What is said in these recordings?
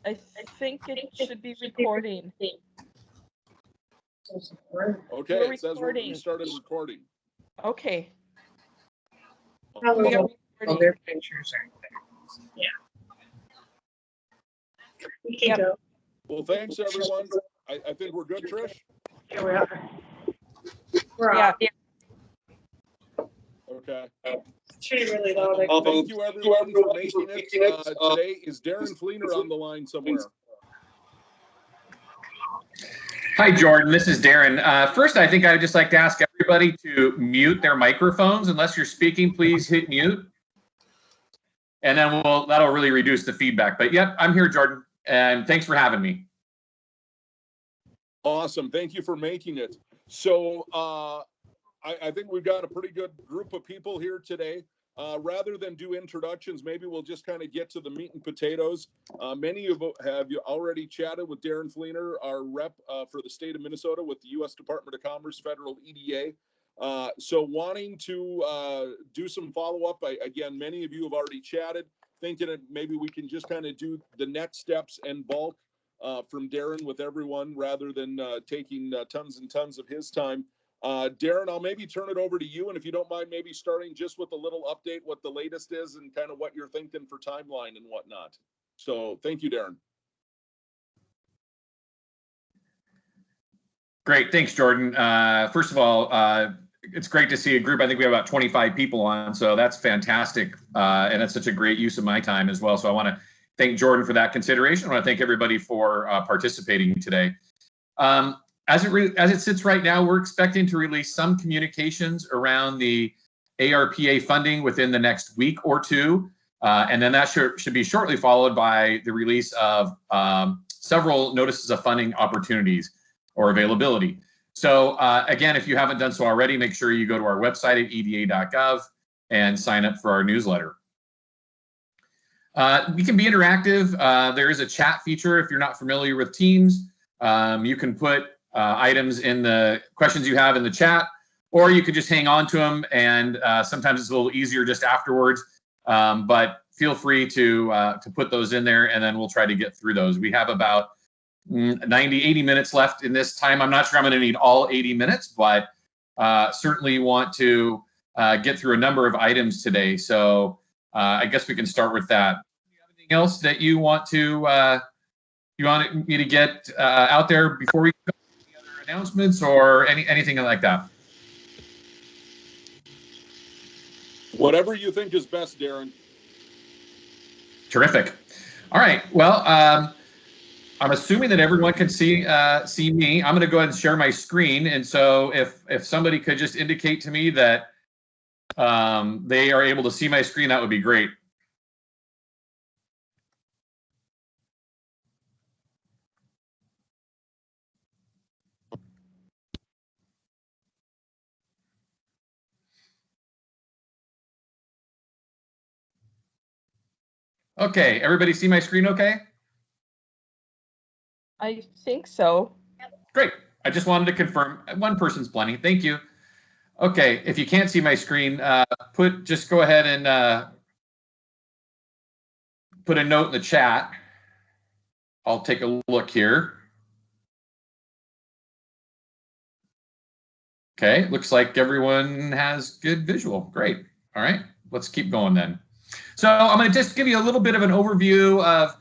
I think it should be recording. Okay, it says we started recording. Okay. Their pictures aren't there. Yeah. We can go. Well, thanks everyone. I think we're good, Trish. Here we are. We're Yeah. Okay. It's really loud. Thank you everyone for making it. Today is Darrin Fleener on the line somewhere. Hi, Jordan. This is Darrin. First, I think I would just like to ask everybody to mute their microphones. Unless you're speaking, please hit mute. And then that'll really reduce the feedback. But yep, I'm here, Jordan. And thanks for having me. Awesome. Thank you for making it. So I think we've got a pretty good group of people here today. Rather than do introductions, maybe we'll just kind of get to the meat and potatoes. Many of you have already chatted with Darrin Fleener, our rep for the state of Minnesota with the U.S. Department of Commerce Federal EDA. So wanting to do some follow-up, again, many of you have already chatted, thinking that maybe we can just kind of do the next steps and bulk from Darrin with everyone rather than taking tons and tons of his time. Darrin, I'll maybe turn it over to you, and if you don't mind, maybe starting just with a little update, what the latest is and kind of what you're thinking for timeline and whatnot. So thank you, Darrin. Great. Thanks, Jordan. First of all, it's great to see a group. I think we have about 25 people on, so that's fantastic. And that's such a great use of my time as well. So I want to thank Jordan for that consideration. I want to thank everybody for participating today. As it sits right now, we're expecting to release some communications around the ARPA funding within the next week or two. And then that should be shortly followed by the release of several notices of funding opportunities or availability. So again, if you haven't done so already, make sure you go to our website at eda.gov and sign up for our newsletter. We can be interactive. There is a chat feature if you're not familiar with Teams. You can put items in the questions you have in the chat, or you could just hang on to them, and sometimes it's a little easier just afterwards. But feel free to put those in there, and then we'll try to get through those. We have about 80 minutes left in this time. I'm not sure I'm going to need all 80 minutes, but certainly want to get through a number of items today. So I guess we can start with that. Anything else that you want me to get out there before we go? Any other announcements or anything like that? Whatever you think is best, Darrin. Terrific. All right. Well, I'm assuming that everyone can see me. I'm going to go ahead and share my screen. And so if somebody could just indicate to me that they are able to see my screen, that would be great. Okay, everybody see my screen okay? I think so. Great. I just wanted to confirm. One person's plenty. Thank you. Okay, if you can't see my screen, just go ahead and put a note in the chat. I'll take a look here. Okay, looks like everyone has good visual. Great. All right, let's keep going then. So I'm going to just give you a little bit of an overview of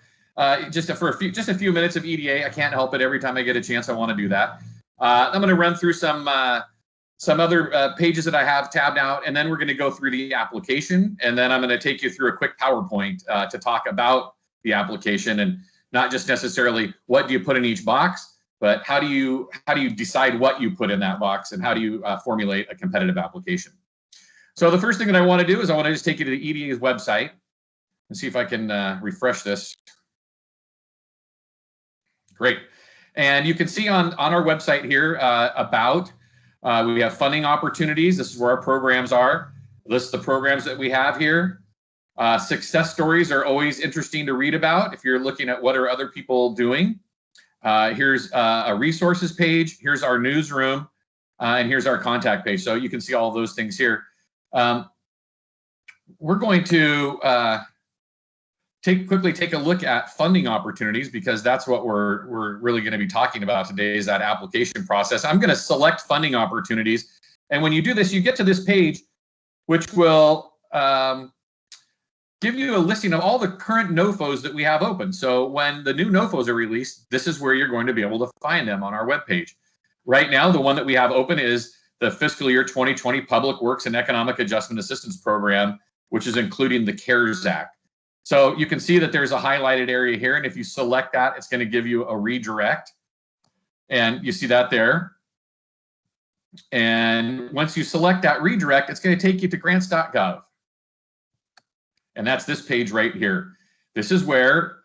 just a few minutes of EDA. I can't help it. Every time I get a chance, I want to do that. I'm going to run through some other pages that I have tabbed out, and then we're going to go through the application, and then I'm going to take you through a quick PowerPoint to talk about the application, and not just necessarily what do you put in each box, but how do you decide what you put in that box, and how do you formulate a competitive application. So the first thing that I want to do is I want to just take you to the EDA's website and see if I can refresh this. Great. And you can see on our website here we have funding opportunities. This is where our programs are. List the programs that we have here. Success stories are always interesting to read about if you're looking at what are other people doing. Here's a resources page. Here's our newsroom. And here's our contact page. So you can see all of those things here. We're going to quickly take a look at funding opportunities, because that's what we're really going to be talking about today, is that application process. I'm going to select funding opportunities. And when you do this, you get to this page, which will give you a listing of all the current NOFOs that we have open. So when the new NOFOs are released, this is where you're going to be able to find them on our webpage. Right now, the one that we have open is the fiscal year 2020 Public Works and Economic Adjustment Assistance Program, which is including the CARES Act. So you can see that there's a highlighted area here, and if you select that, it's going to give you a redirect. And you see that there. And once you select that redirect, it's going to take you to grants.gov. And that's this page right here. This is where,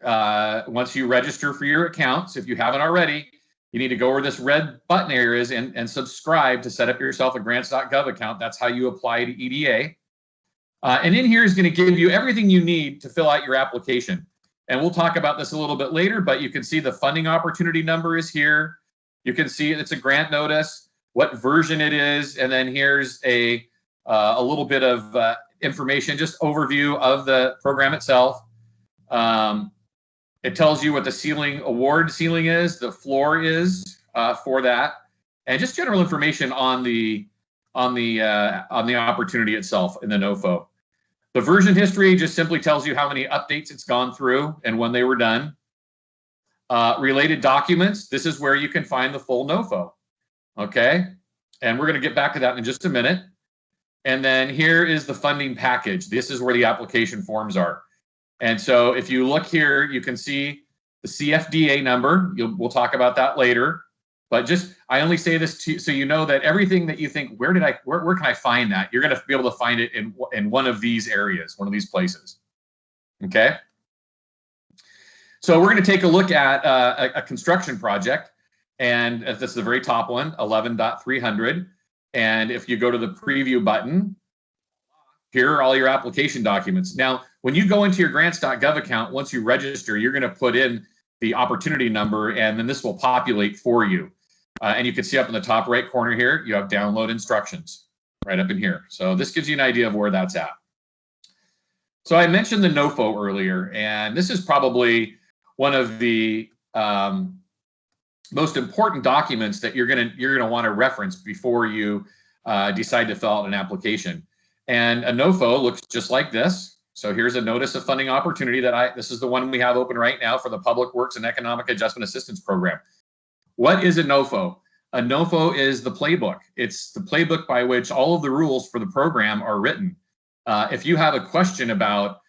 once you register for your accounts, if you haven't already, you need to go where this red button here is and subscribe to set up yourself a grants.gov account. That's how you apply to EDA. And in here is going to give you everything you need to fill out your application. And we'll talk about this a little bit later, but you can see the funding opportunity number is here. You can see it's a grant notice, what version it is, and then here's a little bit of information, just overview of the program itself. It tells you what the award ceiling is, the floor is for that, and just general information on the opportunity itself in the NOFO. The version history just simply tells you how many updates it's gone through and when they were done. Related documents, this is where you can find the full NOFO. Okay, and we're going to get back to that in just a minute. And then here is the funding package. This is where the application forms are. And so if you look here, you can see the CFDA number. We'll talk about that later. But I only say this so you know that everything that you think, where can I find that? You're going to be able to find it in one of these areas, one of these places. Okay. So we're going to take a look at a construction project. And this is the very top one, 11.300. And if you go to the preview button, here are all your application documents. Now, when you go into your grants.gov account, once you register, you're going to put in the opportunity number, and then this will populate for you. And you can see up in the top right corner here, you have download instructions right up in here. So this gives you an idea of where that's at. So I mentioned the NOFO earlier, and this is probably one of the most important documents that you're gonna want to reference before you decide to fill out an application. And a NOFO looks just like this. So here's a notice of funding opportunity this is the one we have open right now for the Public Works and Economic Adjustment Assistance Program. What is a NOFO? A NOFO is the playbook. It's the playbook by which all of the rules for the program are written. If you have a question about,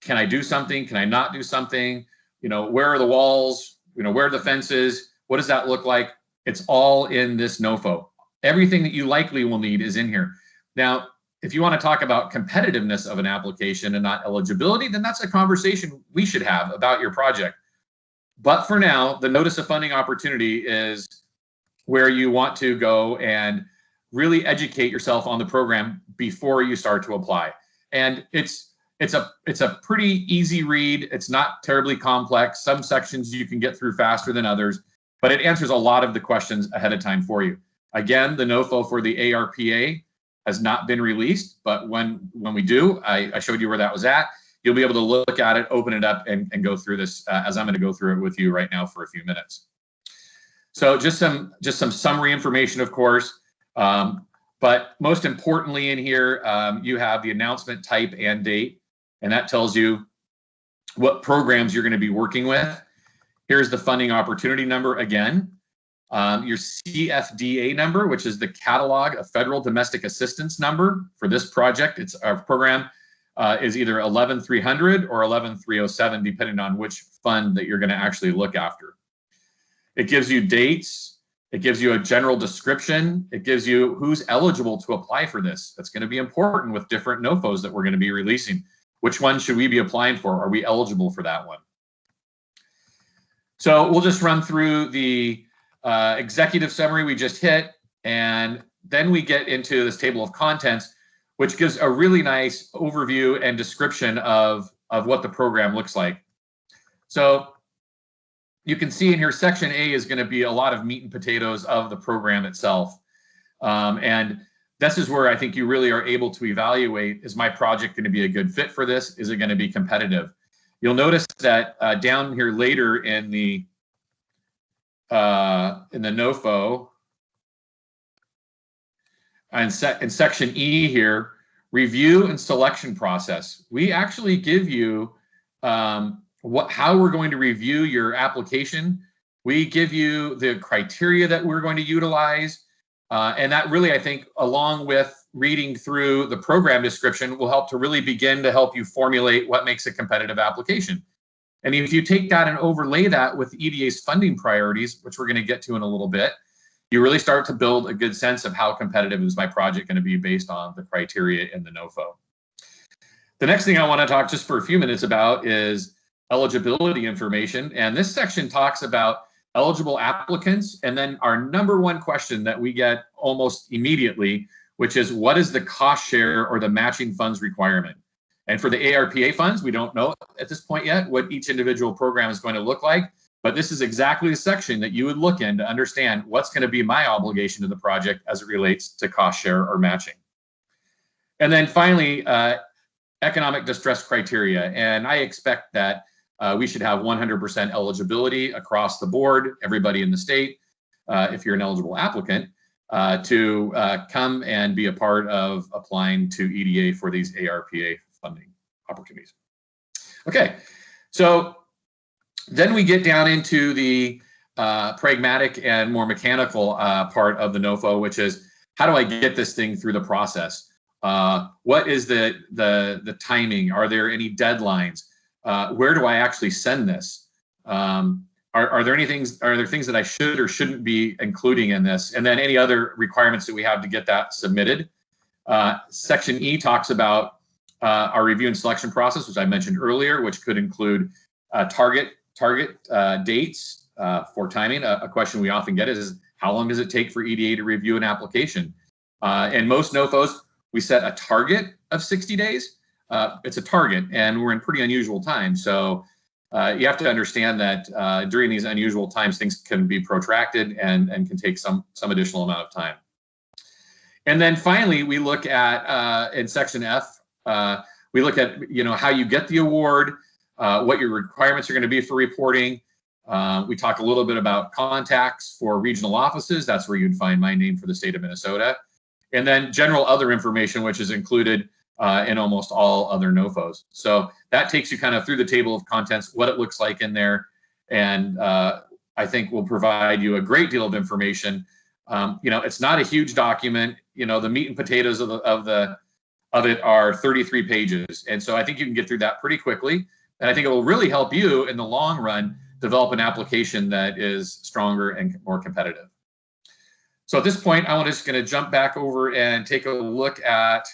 can I do something? Can I not do something? Where are the walls? Where are the fences? What does that look like? It's all in this NOFO. Everything that you likely will need is in here. Now, if you want to talk about competitiveness of an application and not eligibility, then that's a conversation we should have about your project. But for now, the notice of funding opportunity is where you want to go and really educate yourself on the program before you start to apply. And it's a pretty easy read. It's not terribly complex. Some sections you can get through faster than others, but it answers a lot of the questions ahead of time for you. Again, the NOFO for the ARPA has not been released, but when we do, I showed you where that was at. You'll be able to look at it, open it up, and go through this as I'm going to go through it with you right now for a few minutes. So just some summary information, of course, but most importantly in here, you have the announcement type and date, and that tells you what programs you're going to be working with. Here's the funding opportunity number again. Your CFDA number, which is the Catalog of Federal Domestic Assistance number for this project. It's our program is either 11.300 or 11.307, depending on which fund that you're going to actually look after. It gives you dates. It gives you a general description. It gives you who's eligible to apply for this. That's going to be important with different NOFOs that we're going to be releasing. Which one should we be applying for? Are we eligible for that one? So we'll just run through the executive summary we just hit, and then we get into this table of contents, which gives a really nice overview and description of what the program looks like. So you can see in here, section A is going to be a lot of meat and potatoes of the program itself. And this is where I think you really are able to evaluate, is my project going to be a good fit for this? Is it going to be competitive? You'll notice that down here later in the NOFO, in section E here, review and selection process. We actually give you how we're going to review your application. We give you the criteria that we're going to utilize. And that really, I think, along with reading through the program description, will help to really begin to help you formulate what makes a competitive application. And if you take that and overlay that with EDA's funding priorities, which we're going to get to in a little bit, you really start to build a good sense of how competitive is my project going to be based on the criteria in the NOFO. The next thing I want to talk just for a few minutes about is eligibility information. And this section talks about eligible applicants, and then our number one question that we get almost immediately, which is what is the cost share or the matching funds requirement? And for the ARPA funds, we don't know at this point yet what each individual program is going to look like, but this is exactly the section that you would look in to understand what's going to be my obligation to the project as it relates to cost share or matching. And then finally, economic distress criteria. And I expect that we should have 100% eligibility across the board, everybody in the state, if you're an eligible applicant, to come and be a part of applying to EDA for these ARPA funding opportunities. Okay, so then we get down into the pragmatic and more mechanical part of the NOFO, which is how do I get this thing through the process? What is the timing? Are there any deadlines? Where do I actually send this? Are there things that I should or shouldn't be including in this? And then any other requirements that we have to get that submitted. Section E talks about our review and selection process, which I mentioned earlier, which could include target dates for timing. A question we often get is how long does it take for EDA to review an application? In most NOFOs, we set a target of 60 days. It's a target, and we're in pretty unusual times. So you have to understand that during these unusual times, things can be protracted and can take some additional amount of time. And then finally, we look at in section F, we look at how you get the award, what your requirements are going to be for reporting. We talk a little bit about contacts for regional offices. That's where you'd find my name for the state of Minnesota. And then general other information, which is included in almost all other NOFOs. So that takes you kind of through the table of contents, what it looks like in there, and I think will provide you a great deal of information. It's not a huge document. The meat and potatoes of it are 33 pages, and so I think you can get through that pretty quickly. And I think it will really help you in the long run develop an application that is stronger and more competitive. So at this point, I'm just going to jump back over and take a look at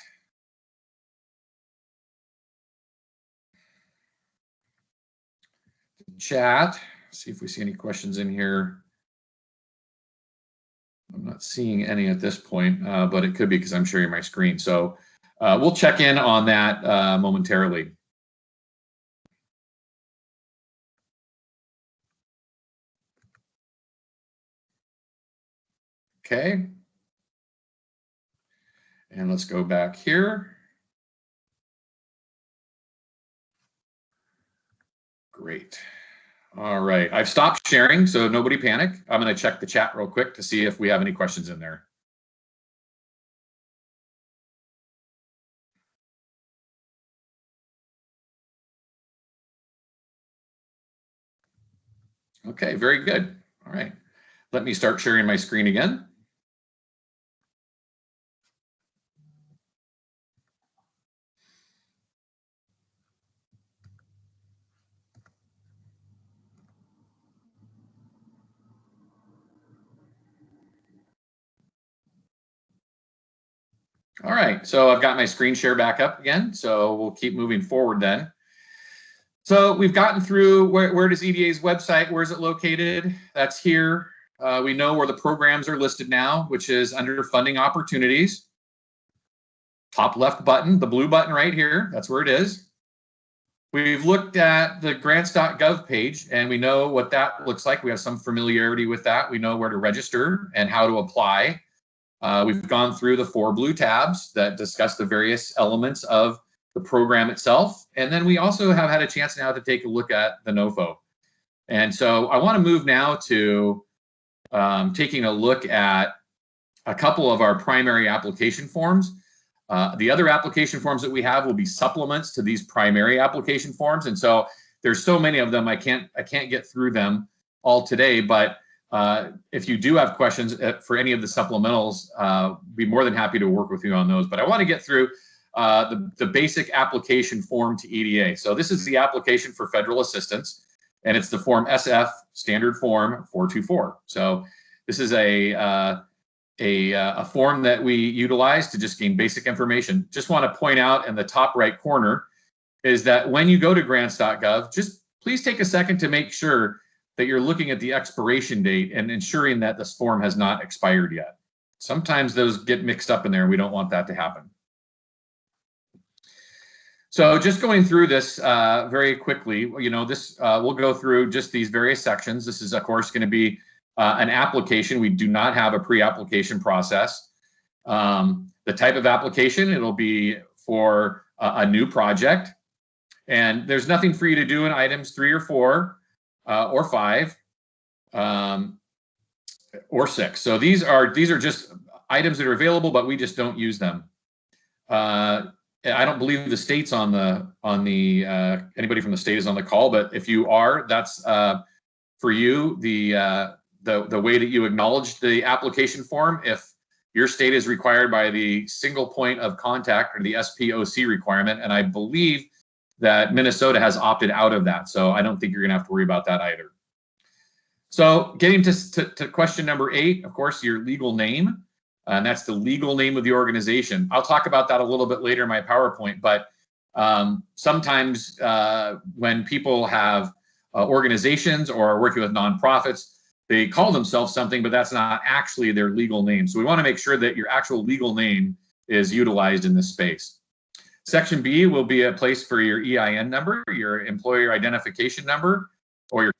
chat, see if we see any questions in here. I'm not seeing any at this point, but it could be because I'm sharing my screen. So we'll check in on that momentarily. Okay. And let's go back here. Great. All right, I've stopped sharing, so nobody panic. I'm going to check the chat real quick to see if we have any questions in there. Okay, very good. All right, let me start sharing my screen again. All right, so I've got my screen share back up again, so we'll keep moving forward then. So we've gotten through where does EDA's website, where is it located? That's here. We know where the programs are listed now, which is under funding opportunities. Top left button, the blue button right here, that's where it is. We've looked at the grants.gov page, and we know what that looks like. We have some familiarity with that. We know where to register and how to apply. We've gone through the 4 blue tabs that discuss the various elements of the program itself. And then we also have had a chance now to take a look at the NOFO. And so I want to move now to taking a look at a couple of our primary application forms. The other application forms that we have will be supplements to these primary application forms. And so there's so many of them, I can't get through them all today, but if you do have questions for any of the supplementals, be more than happy to work with you on those. But I want to get through the basic application form to EDA. So this is the application for federal assistance, and it's the form SF, standard form 424. So this is a form that we utilize to just gain basic information. Just want to point out in the top right corner is that when you go to grants.gov, just please take a second to make sure that you're looking at the expiration date and ensuring that this form has not expired yet. Sometimes those get mixed up in there and we don't want that to happen. So just going through this very quickly, you know, this we'll go through just these various sections. This is of course going to be an application. We do not have a pre-application process. The type of application, it'll be for a new project. And there's nothing for you to do in items 3 or 4 or 5 or 6. So these are just items that are available, but we just don't use them. I don't believe the state's on the anybody from the state is on the call, but if you are, that's for you the way that you acknowledge the application form. If your state is required by the single point of contact or the SPOC requirement, and I believe that Minnesota has opted out of that. So I don't think you're gonna have to worry about that either. So getting to question number 8, of course, your legal name, and that's the legal name of the organization. I'll talk about that a little bit later in my PowerPoint, but sometimes when people have organizations or are working with nonprofits, they call themselves something, but that's not actually their legal name. So we wanna make sure that your actual legal name is utilized in this space. Section B will be a place for your EIN number, your employer identification number, or your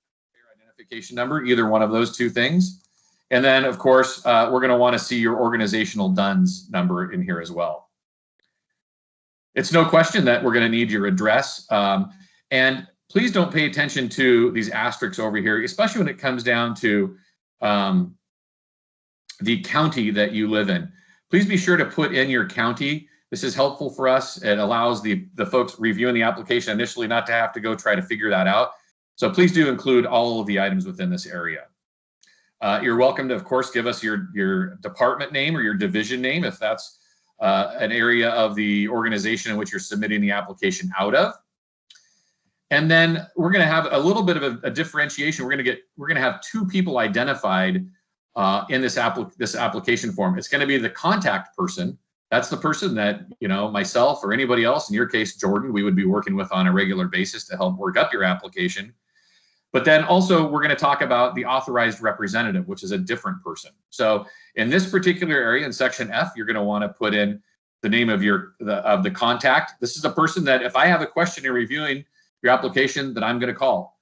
identification number, either one of those two things. And then, of course, we're going to want to see your organizational DUNS number in here as well. It's no question that we're going to need your address. And please don't pay attention to these asterisks over here, especially when it comes down to the county that you live in. Please be sure to put in your county. This is helpful for us. It allows the folks reviewing the application initially not to have to go try to figure that out. So please do include all of the items within this area. You're welcome to, of course, give us your department name or your division name if that's an area of the organization in which you're submitting the application out of. And then we're going to have a little bit of a differentiation. We're going to have 2 people identified in this application form. It's going to be the contact person. That's the person that, you know, myself or anybody else, in your case, Jordan, we would be working with on a regular basis to help work up your application. But then also we're going to talk about the authorized representative, which is a different person. So in this particular area in section F, you're going to want to put in the name of the contact. This is the person that if I have a question in reviewing your application that I'm going to call.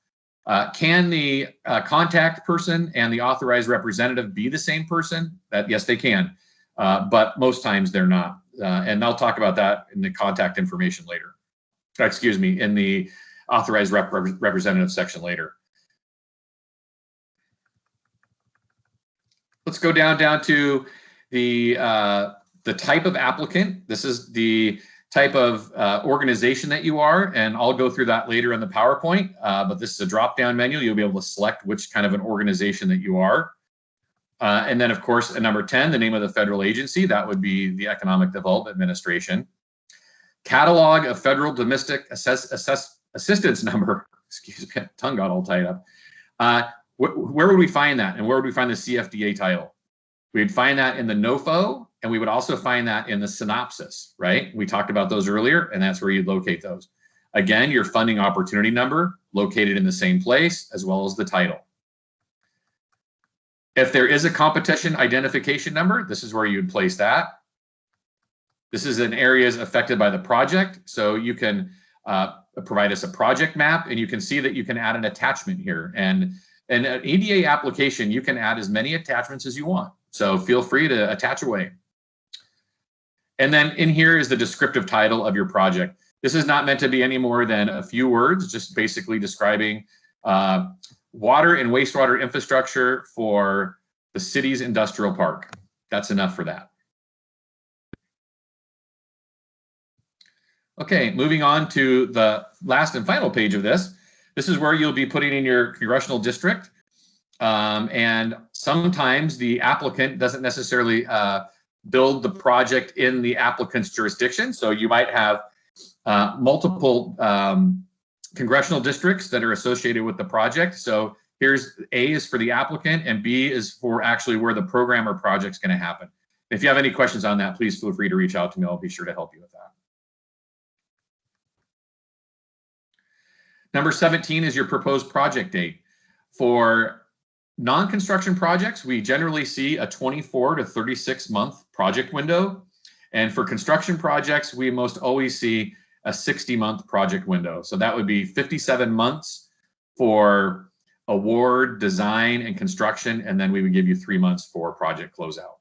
Can the contact person and the authorized representative be the same person? Yes, they can. But most times they're not. And I'll talk about that in the contact information later. Excuse me, in the authorized representative section later. Let's go down to the type of applicant. This is the type of organization that you are, and I'll go through that later in the PowerPoint. But this is a drop-down menu. You'll be able to select which kind of an organization that you are. And then, of course, at number 10, the name of the federal agency. That would be the Economic Development Administration. Catalog of Federal Domestic Assistance Number. Excuse me, tongue got all tied up. Where would we find that? And where would we find the CFDA title? We'd find that in the NOFO, and we would also find that in the synopsis, right? We talked about those earlier, and that's where you'd locate those. Again, your funding opportunity number located in the same place, as well as the title. If there is a competition identification number, this is where you'd place that. This is in areas affected by the project. So you can provide us a project map, and you can see that you can add an attachment here. And in an EDA application, you can add as many attachments as you want. So feel free to attach away. And then in here is the descriptive title of your project. This is not meant to be any more than a few words, just basically describing water and wastewater infrastructure for the city's industrial park. That's enough for that. Okay, moving on to the last and final page of this. This is where you'll be putting in your congressional district. And sometimes the applicant doesn't necessarily build the project in the applicant's jurisdiction. So you might have multiple congressional districts that are associated with the project. So here's A is for the applicant and B is for actually where the program or project's going to happen. If you have any questions on that, please feel free to reach out to me. I'll be sure to help you with that. Number 17 is your proposed project date. For non-construction projects, we generally see a 24 to 36 month project window. And for construction projects, we most always see a 60-month project window. So that would be 57 months for award, design, and construction, and then we would give you 3 months for project closeout.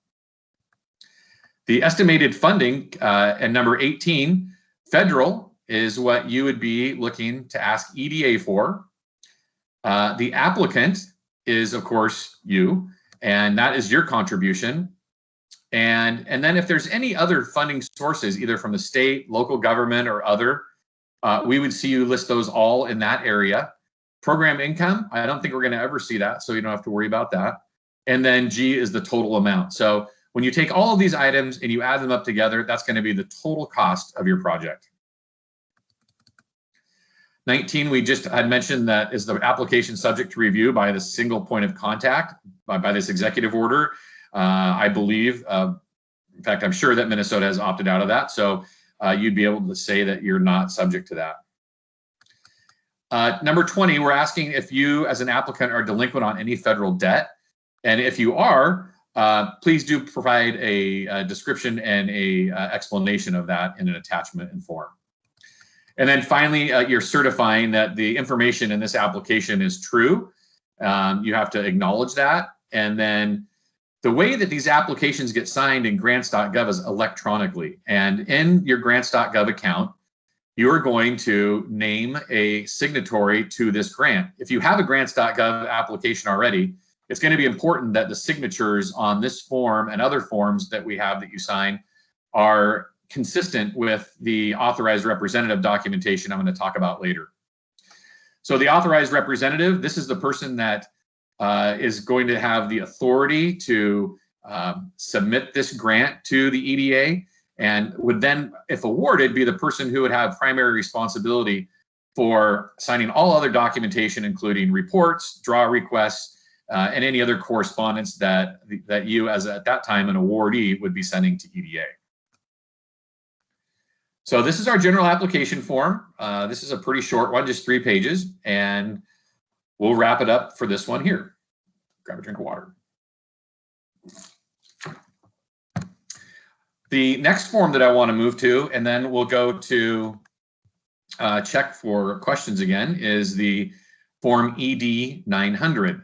The estimated funding, and number 18, federal, is what you would be looking to ask EDA for. The applicant is, of course, you, and that is your contribution. And then if there's any other funding sources, either from the state, local government, or other, we would see you list those all in that area. Program income, I don't think we're going to ever see that, so you don't have to worry about that. And then G is the total amount. So when you take all of these items and you add them up together, that's going to be the total cost of your project. 19, we just had mentioned that is the application subject to review by the single point of contact by this executive order. I believe, in fact, I'm sure that Minnesota has opted out of that. So you'd be able to say that you're not subject to that. Number 20, we're asking if you as an applicant are delinquent on any federal debt. And if you are, please do provide a description and a explanation of that in an attachment and form. And then finally, you're certifying that the information in this application is true. You have to acknowledge that. And then the way that these applications get signed in grants.gov is electronically. And in your grants.gov account, you are going to name a signatory to this grant. If you have a grants.gov application already, it's going to be important that the signatures on this form and other forms that we have that you sign are consistent with the authorized representative documentation I'm going to talk about later. So the authorized representative, this is the person that is going to have the authority to submit this grant to the EDA and would then, if awarded, be the person who would have primary responsibility for signing all other documentation, including reports, draw requests, and any other correspondence that you, as at that time an awardee, would be sending to EDA. So this is our general application form. This is a pretty short one, just 3 pages, and we'll wrap it up for this one here. Grab a drink of water. The next form that I want to move to, and then we'll go to check for questions again, is the form ED 900.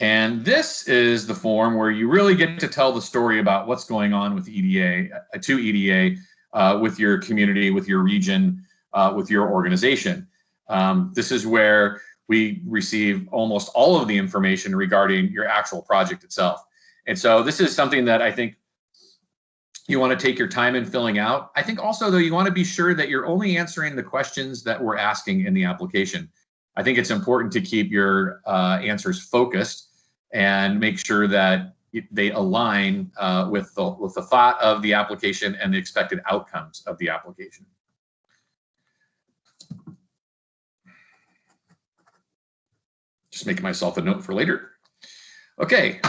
And this is the form where you really get to tell the story about what's going on with EDA, to EDA, with your community, with your region, with your organization. This is where we receive almost all of the information regarding your actual project itself. And so this is something that I think you want to take your time in filling out. I think also, though, you want to be sure that you're only answering the questions that we're asking in the application. I think it's important to keep your answers focused and make sure that they align with the thought of the application and the expected outcomes of the application. Just making myself a note for later. Okay,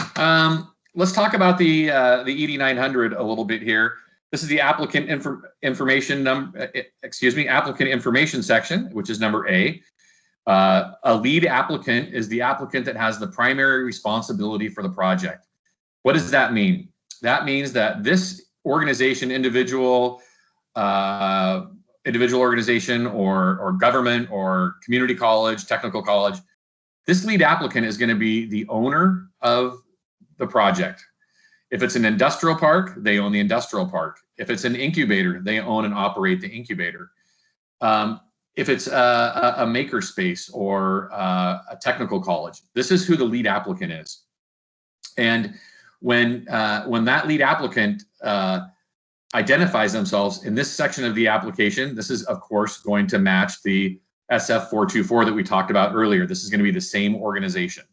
let's talk about the ED 900 a little bit here. This is the applicant information applicant information section, which is number A. A lead applicant is the applicant that has the primary responsibility for the project. What does that mean? That means that this organization, individual organization or government or community college, technical college, this lead applicant is going to be the owner of the project. If it's an industrial park, they own the industrial park. If it's an incubator, they own and operate the incubator. If it's a maker space or a technical college, this is who the lead applicant is. And when that lead applicant identifies themselves in this section of the application, this is, of course, going to match the SF424 that we talked about earlier. This is going to be the same organization.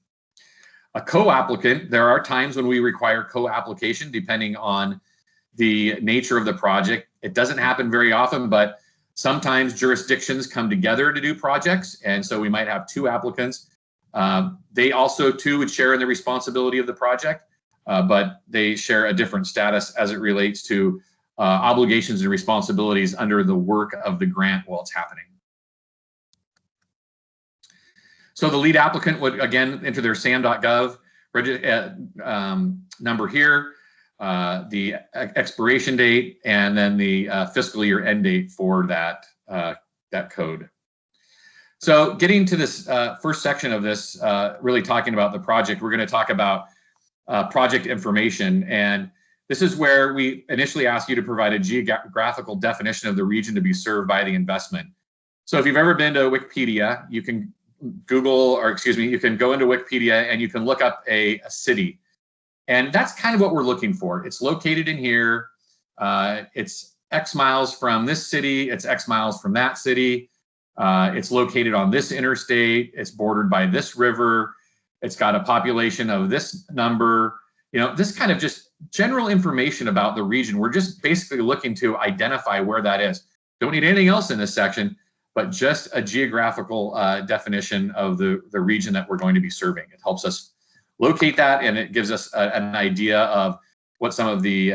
A co-applicant, there are times when we require co-application depending on the nature of the project. It doesn't happen very often, but sometimes jurisdictions come together to do projects, and so we might have two applicants. They also, too, would share in the responsibility of the project, but they share a different status as it relates to obligations and responsibilities under the work of the grant while it's happening. So the lead applicant would, again, enter their SAM.gov number here, the expiration date, and then the fiscal year end date for that, that code. So getting to this first section of this, really talking about the project, we're going to talk about project information. And this is where we initially ask you to provide a geographical definition of the region to be served by the investment. So if you've ever been to Wikipedia, you can Google, or excuse me, you can go into Wikipedia and you can look up a city. And that's kind of what we're looking for. It's located in here. It's X miles from this city. It's X miles from that city. It's located on this interstate. It's bordered by this river. It's got a population of this number. You know, this kind of just general information about the region. We're just basically looking to identify where that is. Don't need anything else in this section, but just a geographical definition of the region that we're going to be serving. It helps us locate that, and it gives us an idea of what some of the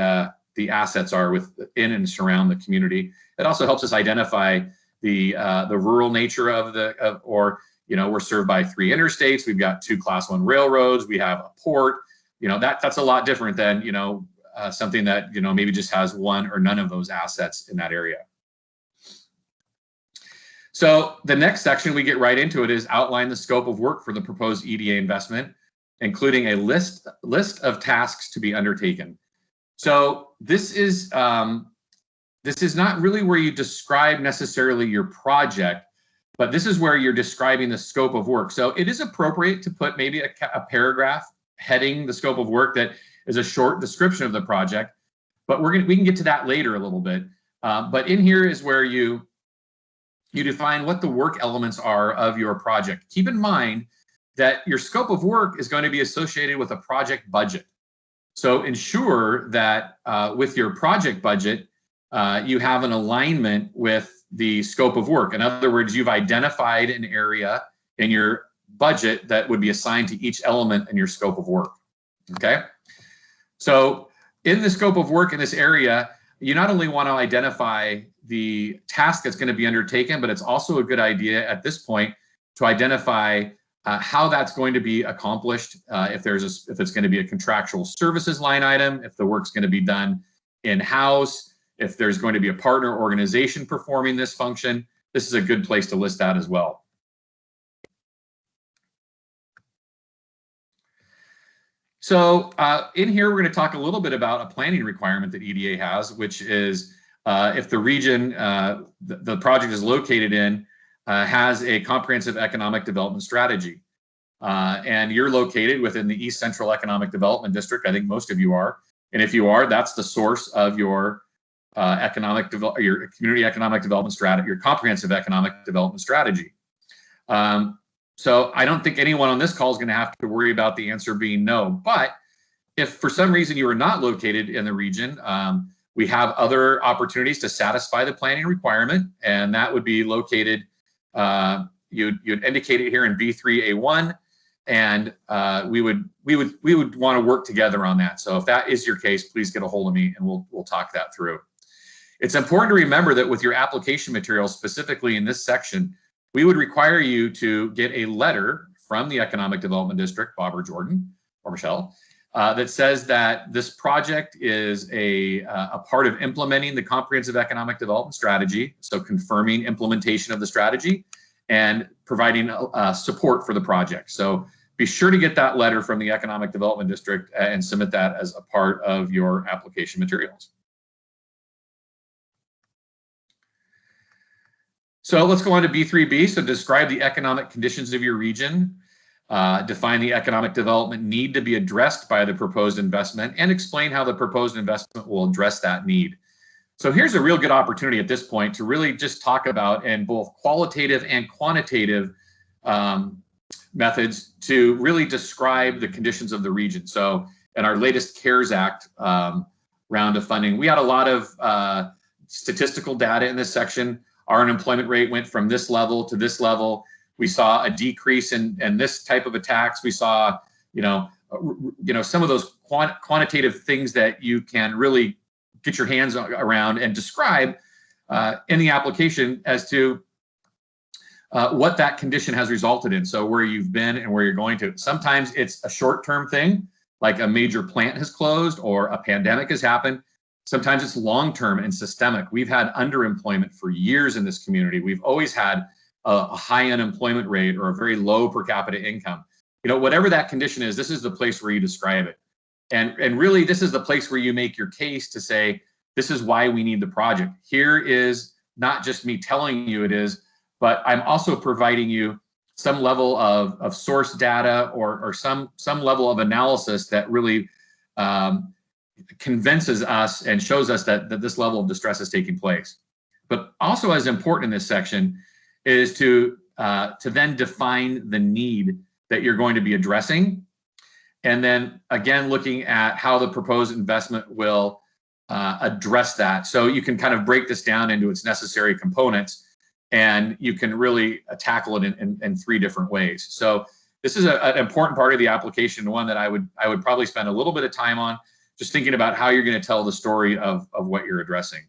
assets are within and surround the community. It also helps us identify the rural nature of or, you know, we're served by 3 interstates. We've got 2 Class 1 railroads. We have a port. You know, that's a lot different than, you know, something that, you know, maybe just has 1 or none of those assets in that area. So the next section, we get right into it, is outline the scope of work for the proposed EDA investment, including a list of tasks to be undertaken. So this is not really where you describe necessarily your project, but this is where you're describing the scope of work. So it is appropriate to put maybe a paragraph heading the scope of work that is a short description of the project, but we can get to that later a little bit. But in here is where you define what the work elements are of your project. Keep in mind that your scope of work is going to be associated with a project budget. So ensure that with your project budget, you have an alignment with the scope of work. In other words, you've identified an area in your budget that would be assigned to each element in your scope of work, okay? So in the scope of work in this area, you not only want to identify the task that's going to be undertaken, but it's also a good idea at this point to identify how that's going to be accomplished, if it's going to be a contractual services line item, if the work's going to be done in-house, if there's going to be a partner organization performing this function. This is a good place to list that as well. So in here, we're going to talk a little bit about a planning requirement that EDA has, which is if the region the project is located in has a comprehensive economic development strategy. And you're located within the East Central Economic Development District. I think most of you are. And if you are, that's the source of your your community economic development strategy, your comprehensive economic development strategy. So I don't think anyone on this call is going to have to worry about the answer being no. But if for some reason you are not located in the region, we have other opportunities to satisfy the planning requirement, and that would be located, you'd indicate it here in B3A1, and we would want to work together on that. So if that is your case, please get a hold of me and we'll talk that through. It's important to remember that with your application materials, specifically in this section, we would require you to get a letter from the Economic Development District, Bob or Jordan or Michelle, that says that this project is a part of implementing the comprehensive economic development strategy, so confirming implementation of the strategy and providing support for the project. So be sure to get that letter from the Economic Development District and submit that as a part of your application materials. So let's go on to B3B. So describe the economic conditions of your region, define the economic development need to be addressed by the proposed investment, and explain how the proposed investment will address that need. So here's a real good opportunity at this point to really just talk about in both qualitative and quantitative methods to really describe the conditions of the region. So in our latest CARES Act round of funding, we had a lot of statistical data in this section. Our unemployment rate went from this level to this level. We saw a decrease in this type of attacks. We saw, some of those quantitative things that you can really get your hands around and describe in the application as to what that condition has resulted in. So where you've been and where you're going to. Sometimes it's a short-term thing, like a major plant has closed or a pandemic has happened. Sometimes it's long-term and systemic. We've had underemployment for years in this community. We've always had a high unemployment rate or a very low per capita income. Whatever that condition is, this is the place where you describe it. And really, this is the place where you make your case to say, this is why we need the project. Here is not just me telling you it is, but I'm also providing you some level of source data or some level of analysis that really convinces us and shows us that this level of distress is taking place. But also as important in this section is to then define the need that you're going to be addressing. And then again, looking at how the proposed investment will address that. So you can kind of break this down into its necessary components, and you can really tackle it in three different ways. So this is an important part of the application, one that I would probably spend a little bit of time on, just thinking about how you're going to tell the story of what you're addressing.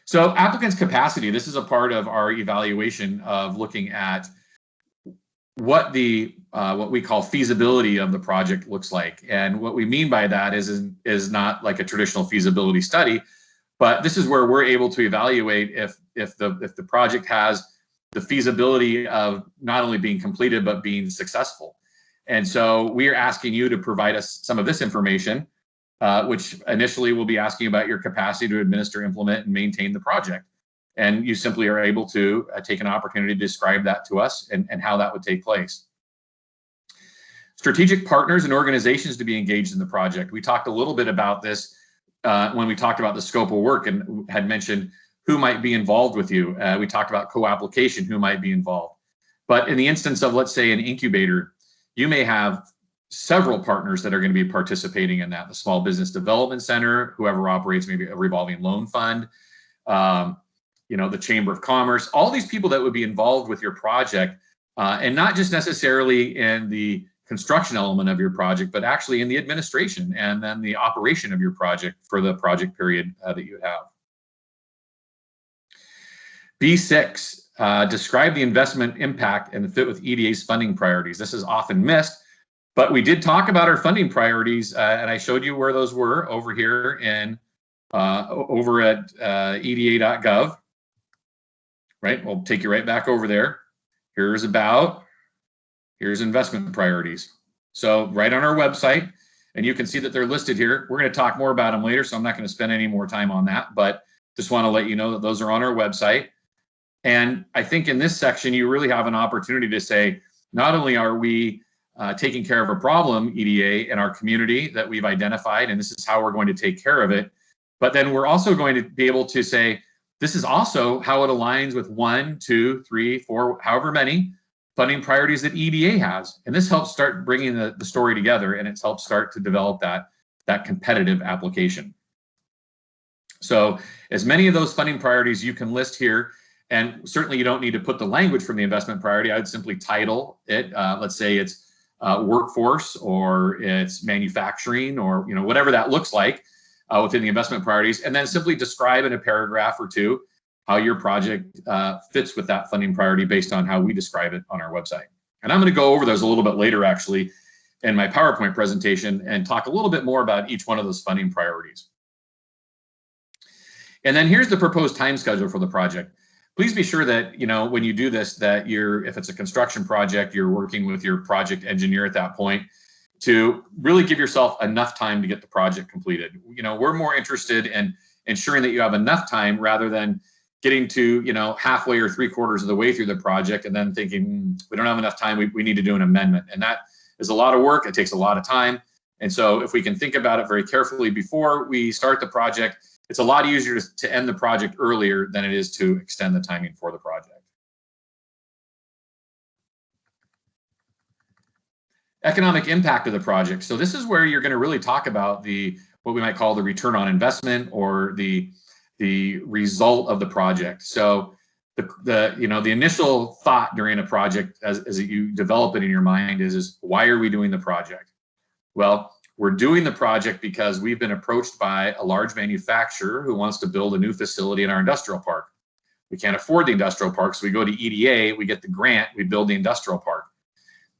So applicants' capacity, this is a part of our evaluation of looking at what we call feasibility of the project looks like. And what we mean by that is not like a traditional feasibility study, but this is where we're able to evaluate if the project has the feasibility of not only being completed, but being successful. And so we are asking you to provide us some of this information, which initially we'll be asking about your capacity to administer, implement, and maintain the project. And you simply are able to take an opportunity to describe that to us and how that would take place. Strategic partners and organizations to be engaged in the project. We talked a little bit about this when we talked about the scope of work and had mentioned who might be involved with you. We talked about co-application, who might be involved. But in the instance of, let's say, an incubator, you may have several partners that are going to be participating in that. The Small Business Development Center, whoever operates maybe a revolving loan fund, the Chamber of Commerce, all these people that would be involved with your project, and not just necessarily in the construction element of your project, but actually in the administration and then the operation of your project for the project period that you have. B6, describe the investment impact and the fit with EDA's funding priorities. This is often missed, but we did talk about our funding priorities, and I showed you where those were over here over at eda.gov. Right, we'll take you right back over there. Here's investment priorities. So right on our website, and you can see that they're listed here. We're going to talk more about them later, so I'm not going to spend any more time on that, but just want to let you know that those are on our website. And I think in this section, you really have an opportunity to say, not only are we taking care of a problem, EDA, in our community that we've identified, and this is how we're going to take care of it, but then we're also going to be able to say, this is also how it aligns with 1, 2, 3, 4, however many funding priorities that EDA has. And this helps start bringing the story together, and it helps start to develop that competitive application. So as many of those funding priorities you can list here, and certainly you don't need to put the language from the investment priority. I would simply title it, let's say it's workforce, or it's manufacturing, or whatever that looks like within the investment priorities, and then simply describe in a paragraph or two how your project fits with that funding priority based on how we describe it on our website. And I'm going to go over those a little bit later, actually, in my PowerPoint presentation, and talk a little bit more about each one of those funding priorities. And then here's the proposed time schedule for the project. please be sure that, when you do this, that if it's a construction project, you're working with your project engineer at that point to really give yourself enough time to get the project completed. We're more interested in ensuring that you have enough time rather than getting to, halfway or 3/4 of the way through the project and then thinking, we don't have enough time, we need to do an amendment. And that is a lot of work, it takes a lot of time. And so if we can think about it very carefully before we start the project, it's a lot easier to end the project earlier than it is to extend the timing for the project. Economic impact of the project. So this is where you're going to really talk about what we might call the return on investment or the result of the project. So the initial thought during a project as you develop it in your mind is why are we doing the project? Well, we're doing the project because we've been approached by a large manufacturer who wants to build a new facility in our industrial park. We can't afford the industrial park, so we go to EDA, we get the grant, we build the industrial park.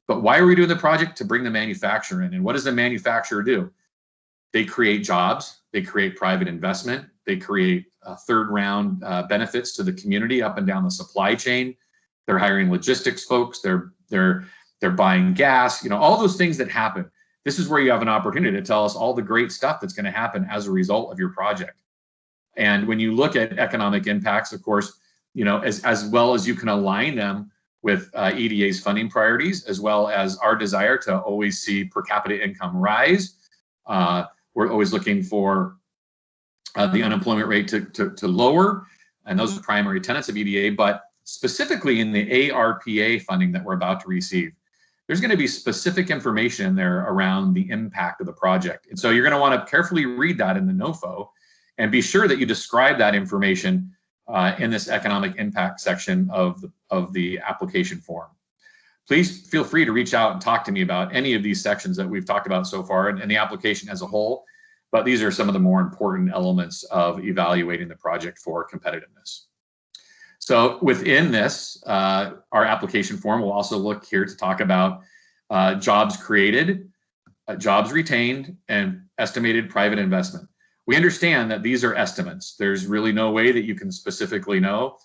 But why are we doing the project? To bring the manufacturer in. And what does the manufacturer do? They create jobs, they create private investment, they create third round benefits to the community up and down the supply chain. They're hiring logistics folks, they're buying gas, all those things that happen. This is where you have an opportunity to tell us all the great stuff that's going to happen as a result of your project. And when you look at economic impacts, of course, as well as you can align them with EDA's funding priorities, as well as our desire to always see per capita income rise. We're always looking for the unemployment rate to lower, and those are primary tenets of EDA, but specifically in the ARPA funding that we're about to receive, there's going to be specific information in there around the impact of the project. And so you're going to want to carefully read that in the NOFO and be sure that you describe that information in this economic impact section of the application form. Please feel free to reach out and talk to me about any of these sections that we've talked about so far and the application as a whole, but these are some of the more important elements of evaluating the project for competitiveness. So within this, our application form will also look here to talk about jobs created, jobs retained, and estimated private investment. We understand that these are estimates. There's really no way that you can specifically know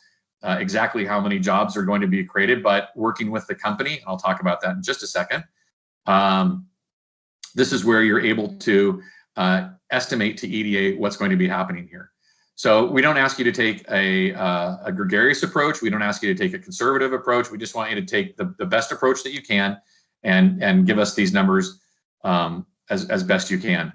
exactly how many jobs are going to be created, but working with the company, I'll talk about that in just a second, this is where you're able to estimate to EDA what's going to be happening here. So we don't ask you to take a gregarious approach. We don't ask you to take a conservative approach. We just want you to take the best approach that you can and give us these numbers as best you can.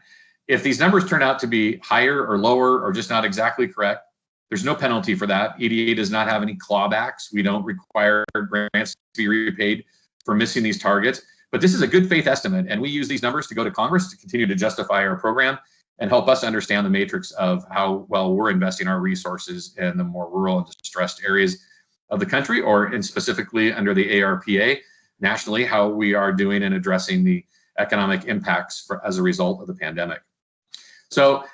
If these numbers turn out to be higher or lower or just not exactly correct, there's no penalty for that. EDA does not have any clawbacks. We don't require grants to be repaid for missing these targets. But this is a good faith estimate, and we use these numbers to go to Congress to continue to justify our program and help us understand the matrix of how well we're investing our resources in the more rural and distressed areas of the country, and specifically under the ARPA nationally, how we are doing in addressing the economic impacts as a result of the pandemic. So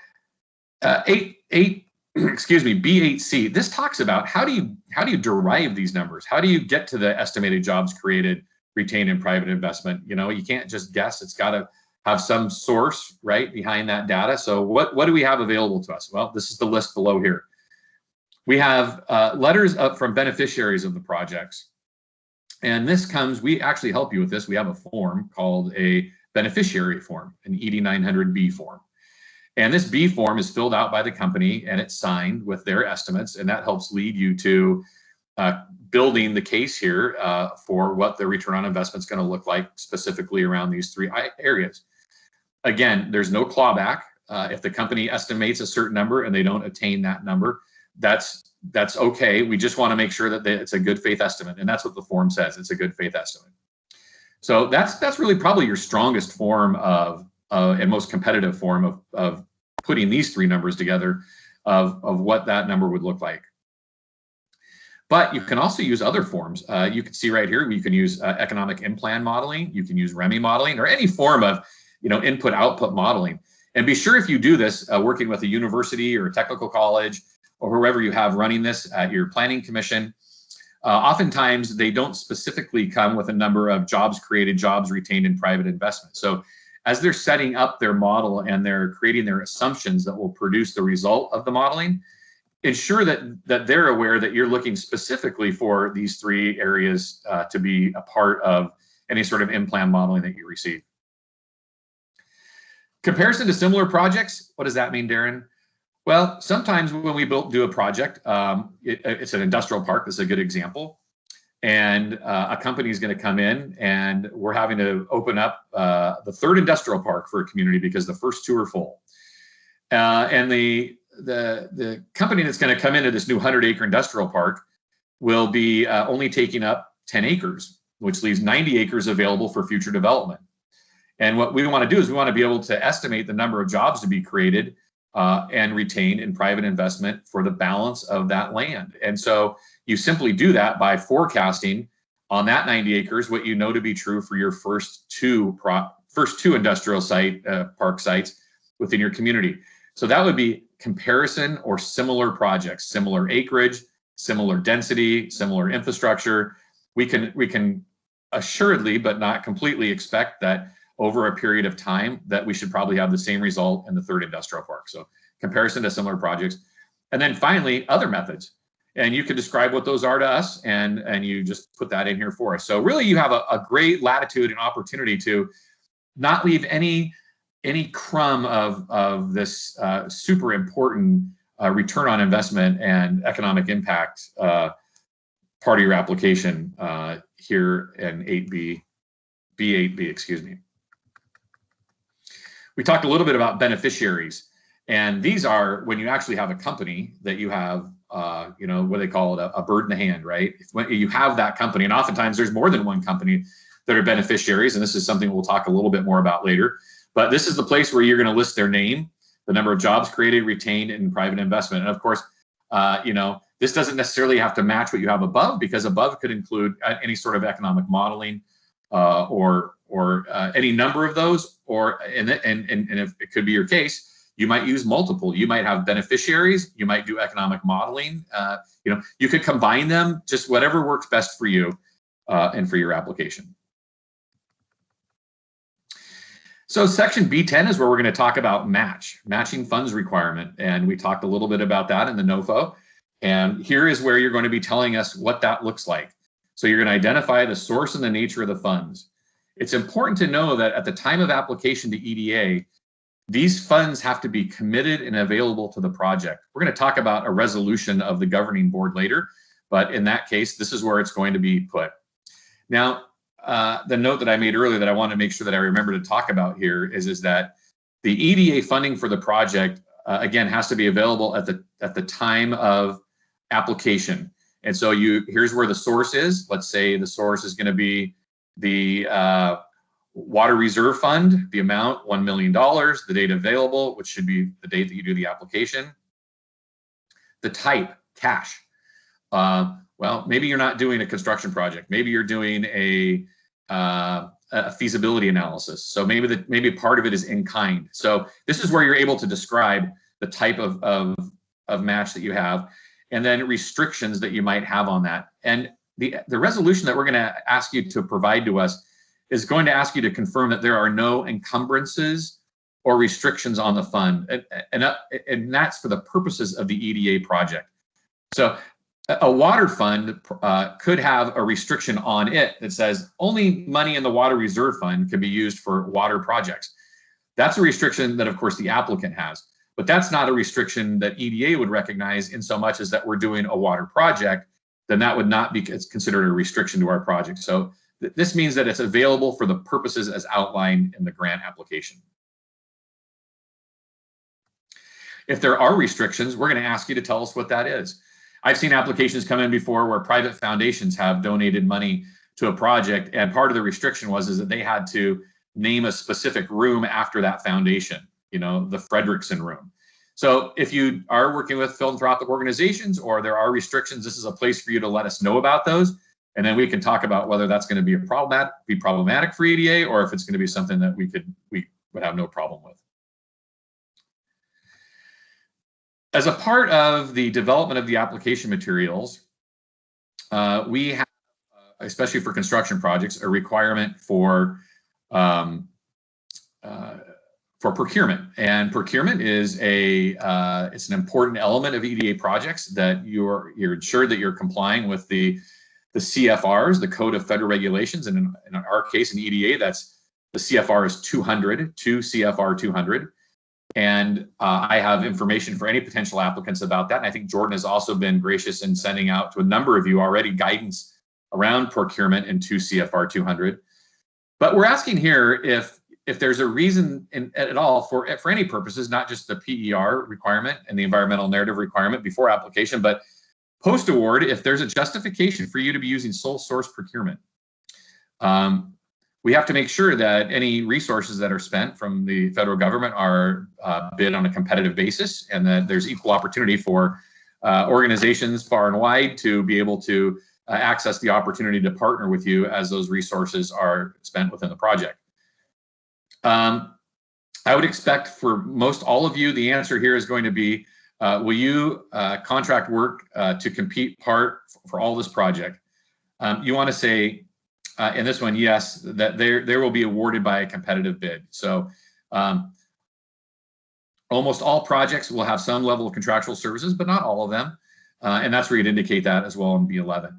B8C, this talks about how do you derive these numbers? How do you get to the estimated jobs created, retained, and private investment? You can't just guess. It's got to have some source right behind that data. So what do we have available to us? Well, this is the list below here. We have letters up from beneficiaries of the projects. And this comes, we actually help you with this. We have a form called a beneficiary form, an ED900B form. And this B form is filled out by the company and it's signed with their estimates. And that helps lead you to building the case here for what the return on investment is going to look like specifically around these three areas. Again, there's no clawback. If the company estimates a certain number and they don't attain that number, that's okay. We just want to make sure that it's a good faith estimate. And that's what the form says. It's a good faith estimate. So that's really probably your strongest form of and most competitive form of putting these three numbers together of what that number would look like. But you can also use other forms. You can see right here, you can use economic in-plan modeling. You can use REMI modeling or any form of input-output modeling. And be sure if you do this working with a university or a technical college or whoever you have running this at your planning commission, oftentimes they don't specifically come with a number of jobs created, jobs retained, and private investment. So as they're setting up their model and they're creating their assumptions that will produce the result of the modeling, ensure that they're aware that you're looking specifically for these 3 areas to be a part of any sort of in-plan modeling that you receive. Comparison to similar projects, what does that mean, Darrin? Well, sometimes when we do a project, it's an industrial park, this is a good example, and a company is going to come in and we're having to open up the 3rd industrial park for a community because the first 2 are full. And the company that's going to come into this new 100-acre industrial park will be only taking up 10 acres, which leaves 90 acres available for future development. And what we want to do is we want to be able to estimate the number of jobs to be created and retained in private investment for the balance of that land. And so you simply do that by forecasting on that 90 acres what you know to be true for your first two industrial park sites within your community. So that would be comparison or similar projects, similar acreage, similar density, similar infrastructure. We can assuredly, but not completely, expect that over a period of time that we should probably have the same result in the 3rd industrial park. So comparison to similar projects. And then finally, other methods. And you can describe what those are to us, and you just put that in here for us. So really you have a great latitude and opportunity to not leave any crumb of this super important return on investment and economic impact part of your application here in B8B, excuse me. We talked a little bit about beneficiaries, and these are when you actually have a company that you have, what they call it, a bird in the hand, right? When you have that company, and oftentimes there's more than one company that are beneficiaries, and this is something we'll talk a little bit more about later. But this is the place where you're going to list their name, the number of jobs created, retained, and private investment. And of course, this doesn't necessarily have to match what you have above, because above could include any sort of economic modeling or any number of those, and if it could be your case, you might use multiple. You might have beneficiaries. You might do economic modeling. You could combine them, just whatever works best for you and for your application. So section B10 is where we're going to talk about matching funds requirement. And we talked a little bit about that in the NOFO. And here is where you're going to be telling us what that looks like. So you're going to identify the source and the nature of the funds. It's important to know that at the time of application to EDA, these funds have to be committed and available to the project. We're going to talk about a resolution of the governing board later, but in that case, this is where it's going to be put. Now, the note that I made earlier that I want to make sure that I remember to talk about here is that the EDA funding for the project, again, has to be available at the time of application. And so here's where the source is. Let's say the source is going to be the Water Reserve Fund, the amount, $1 million, the date available, which should be the date that you do the application. The type, cash. Well, maybe you're not doing a construction project. Maybe you're doing a feasibility analysis. So maybe part of it is in kind. So this is where you're able to describe the type of match that you have, and then restrictions that you might have on that. And the resolution that we're going to ask you to provide to us is going to ask you to confirm that there are no encumbrances or restrictions on the fund. And that's for the purposes of the EDA project. So a water fund could have a restriction on it that says only money in the Water Reserve Fund can be used for water projects. That's a restriction that, of course, the applicant has. But that's not a restriction that EDA would recognize in so much as that we're doing a water project, then that would not be considered a restriction to our project. So this means that it's available for the purposes as outlined in the grant application. If there are restrictions, we're going to ask you to tell us what that is. I've seen applications come in before where private foundations have donated money to a project, and part of the restriction is that they had to name a specific room after that foundation, the Frederickson room. So if you are working with philanthropic organizations or there are restrictions, this is a place for you to let us know about those. And then we can talk about whether that's going to be problematic for EDA, or if it's going to be something that we would have no problem with. As a part of the development of the application materials, we have, especially for construction projects, a requirement for for procurement. And procurement is it's an important element of EDA projects, that you're ensured that you're complying with the CFRs, the Code of Federal Regulations. And in our case in EDA, that's the CFR is 200, 2 CFR 200. And I have information for any potential applicants about that. And I think Jordan has also been gracious in sending out to a number of you already guidance around procurement in 2 CFR 200. But we're asking here if there's a reason at all for any purposes, not just the PER requirement and the environmental narrative requirement before application, but post-award, if there's a justification for you to be using sole source procurement. We have to make sure that any resources that are spent from the federal government are bid on a competitive basis, and that there's equal opportunity for organizations far and wide to be able to access the opportunity to partner with you as those resources are spent within the project. I would expect for most all of you, the answer here is going to be, will you contract work to compete part for all this project? You want to say, in this one, yes, that there will be awarded by a competitive bid. So almost all projects will have some level of contractual services, but not all of them. And that's where you'd indicate that as well in B11.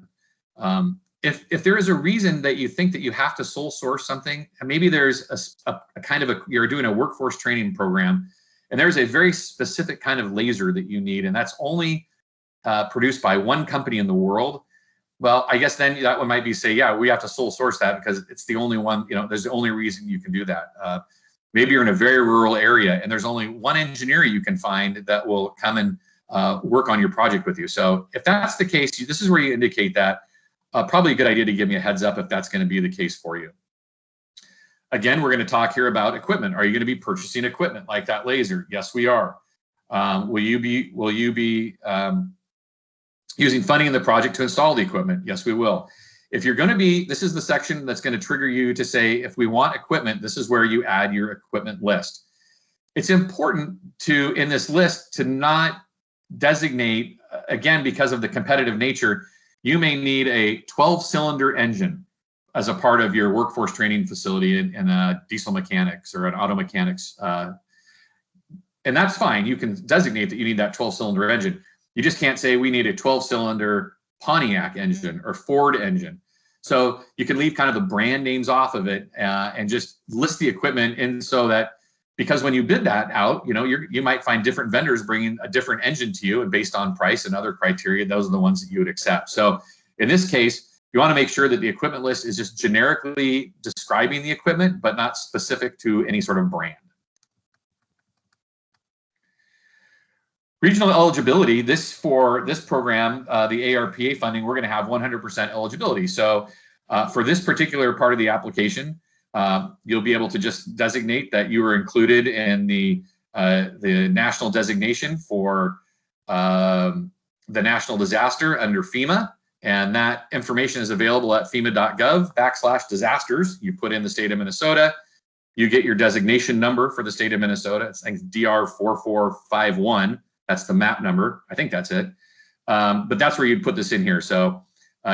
If there is a reason that you think that you have to sole source something, and maybe there's a kind of you're doing a workforce training program, and there's a very specific kind of laser that you need, and that's only produced by one company in the world. Well, I guess then that one might be say, yeah, we have to sole source that because it's the only one, there's the only reason you can do that. Maybe you're in a very rural area and there's only one engineer you can find that will come and work on your project with you. So if that's the case, this is where you indicate that. Probably a good idea to give me a heads up if that's going to be the case for you. Again, we're going to talk here about equipment. Are you going to be purchasing equipment like that laser? Yes, we are. Will you be using funding in the project to install the equipment? Yes, we will. If you're going to be, this is the section that's going to trigger you to say, if we want equipment, this is where you add your equipment list. It's important to, in this list, to not designate, again, because of the competitive nature, you may need a 12-cylinder engine as a part of your workforce training facility in diesel mechanics or an auto mechanics. And that's fine. You can designate that you need that 12-cylinder engine. You just can't say we need a 12-cylinder Pontiac engine or Ford engine. So you can leave kind of the brand names off of it and just list the equipment in, so that, because when you bid that out, you might find different vendors bringing a different engine to you, and based on price and other criteria, those are the ones that you would accept. So in this case, you want to make sure that the equipment list is just generically describing the equipment, but not specific to any sort of brand. Regional eligibility, for this program, the ARPA funding, we're going to have 100% eligibility. So for this particular part of the application, you'll be able to just designate that you are included in the national designation for the national disaster under FEMA. And that information is available at fema.gov/disasters. You put in the state of Minnesota, you get your designation number for the state of Minnesota. It's DR4451. That's the map number. I think that's it. But that's where you'd put this in here. So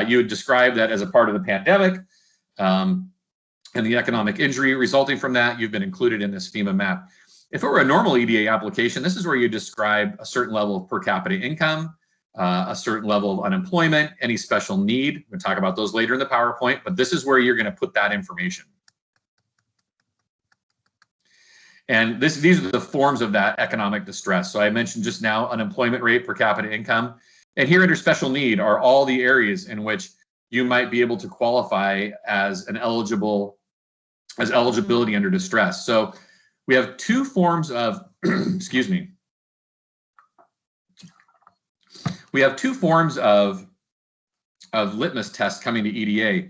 you would describe that as a part of the pandemic and the economic injury resulting from that. You've been included in this FEMA map. If it were a normal EDA application, this is where you describe a certain level of per capita income, a certain level of unemployment, any special need. We'll talk about those later in the PowerPoint, but this is where you're going to put that information. And these are the forms of that economic distress. So I mentioned just now unemployment rate, per capita income. And here under special need are all the areas in which you might be able to qualify as eligibility under distress. So we have two forms of, excuse me. We have two forms of litmus tests coming to EDA: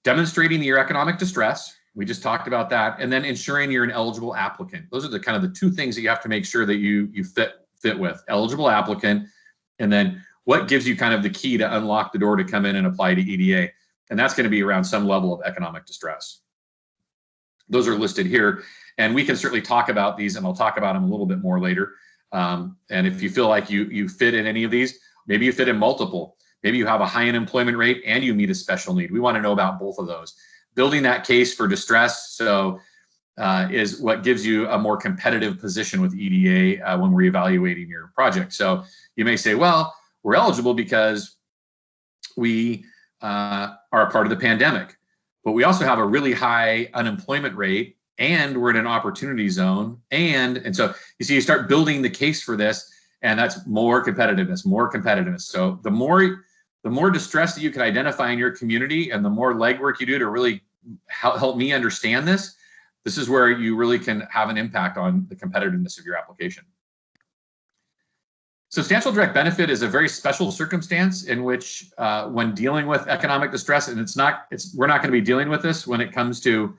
demonstrating your economic distress. We just talked about that. And then ensuring you're an eligible applicant. Those are the kind of the two things that you have to make sure that you fit with. Eligible applicant, and then what gives you kind of the key to unlock the door to come in and apply to EDA. And that's going to be around some level of economic distress. Those are listed here. And we can certainly talk about these, and I'll talk about them a little bit more later. And if you feel like you fit in any of these, maybe you fit in multiple. Maybe you have a high unemployment rate and you meet a special need. We want to know about both of those. Building that case for distress. So is what gives you a more competitive position with EDA when we're evaluating your project. So you may say, well, we're eligible because we are a part of the pandemic, but we also have a really high unemployment rate, and we're in an opportunity zone. And so you see, you start building the case for this, and that's more competitiveness, more competitiveness. So the more distress that you can identify in your community, and the more legwork you do to really help me understand this, this is where you really can have an impact on the competitiveness of your application. Substantial direct benefit is a very special circumstance in which, when dealing with economic distress, and we're not going to be dealing with this when it comes to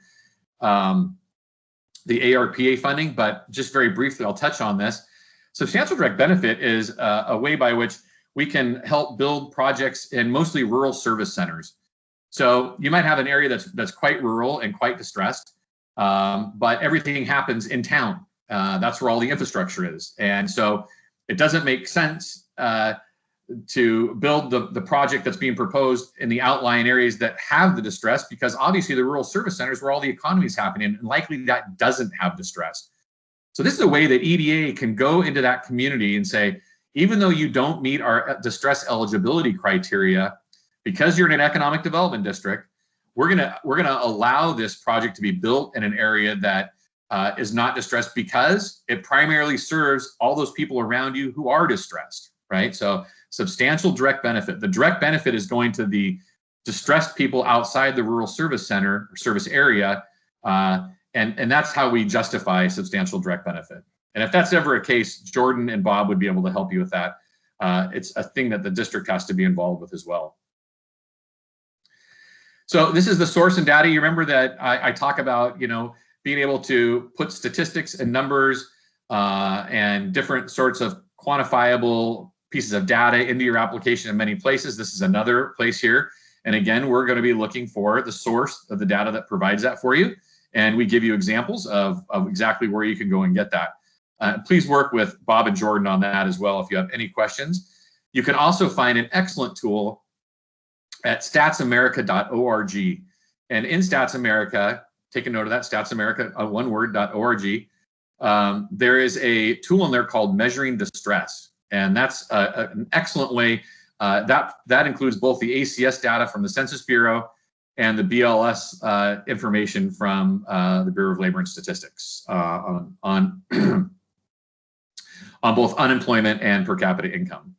the ARPA funding, but just very briefly, I'll touch on this. Substantial direct benefit is a way by which we can help build projects in mostly rural service centers. So you might have an area that's quite rural and quite distressed, but everything happens in town. That's where all the infrastructure is. And so it doesn't make sense to build the project that's being proposed in the outlying areas that have the distress, because obviously the rural service centers where all the economy is happening, and likely that doesn't have distress. So this is a way that EDA can go into that community and say, even though you don't meet our distress eligibility criteria, because you're in an economic development district, we're gonna allow this project to be built in an area that is not distressed, because it primarily serves all those people around you who are distressed, right? So substantial direct benefit. The direct benefit is going to the distressed people outside the rural service center or service area, and that's how we justify substantial direct benefit. And if that's ever a case, Jordan and Bob would be able to help you with that. It's a thing that the district has to be involved with as well. So this is the source and data. You remember that I talk about, being able to put statistics and numbers and different sorts of quantifiable pieces of data into your application in many places. This is another place here. And again, we're going to be looking for the source of the data that provides that for you. And we give you examples of exactly where you can go and get that. Please work with Bob and Jordan on that as well if you have any questions. You can also find an excellent tool at statsamerica.org. And in Stats America, take a note of that, statsamerica, one word, .org. There is a tool in there called Measuring Distress. And that's an excellent way. That includes both the ACS data from the Census Bureau and the BLS information from the Bureau of Labor and Statistics on both unemployment and per capita income.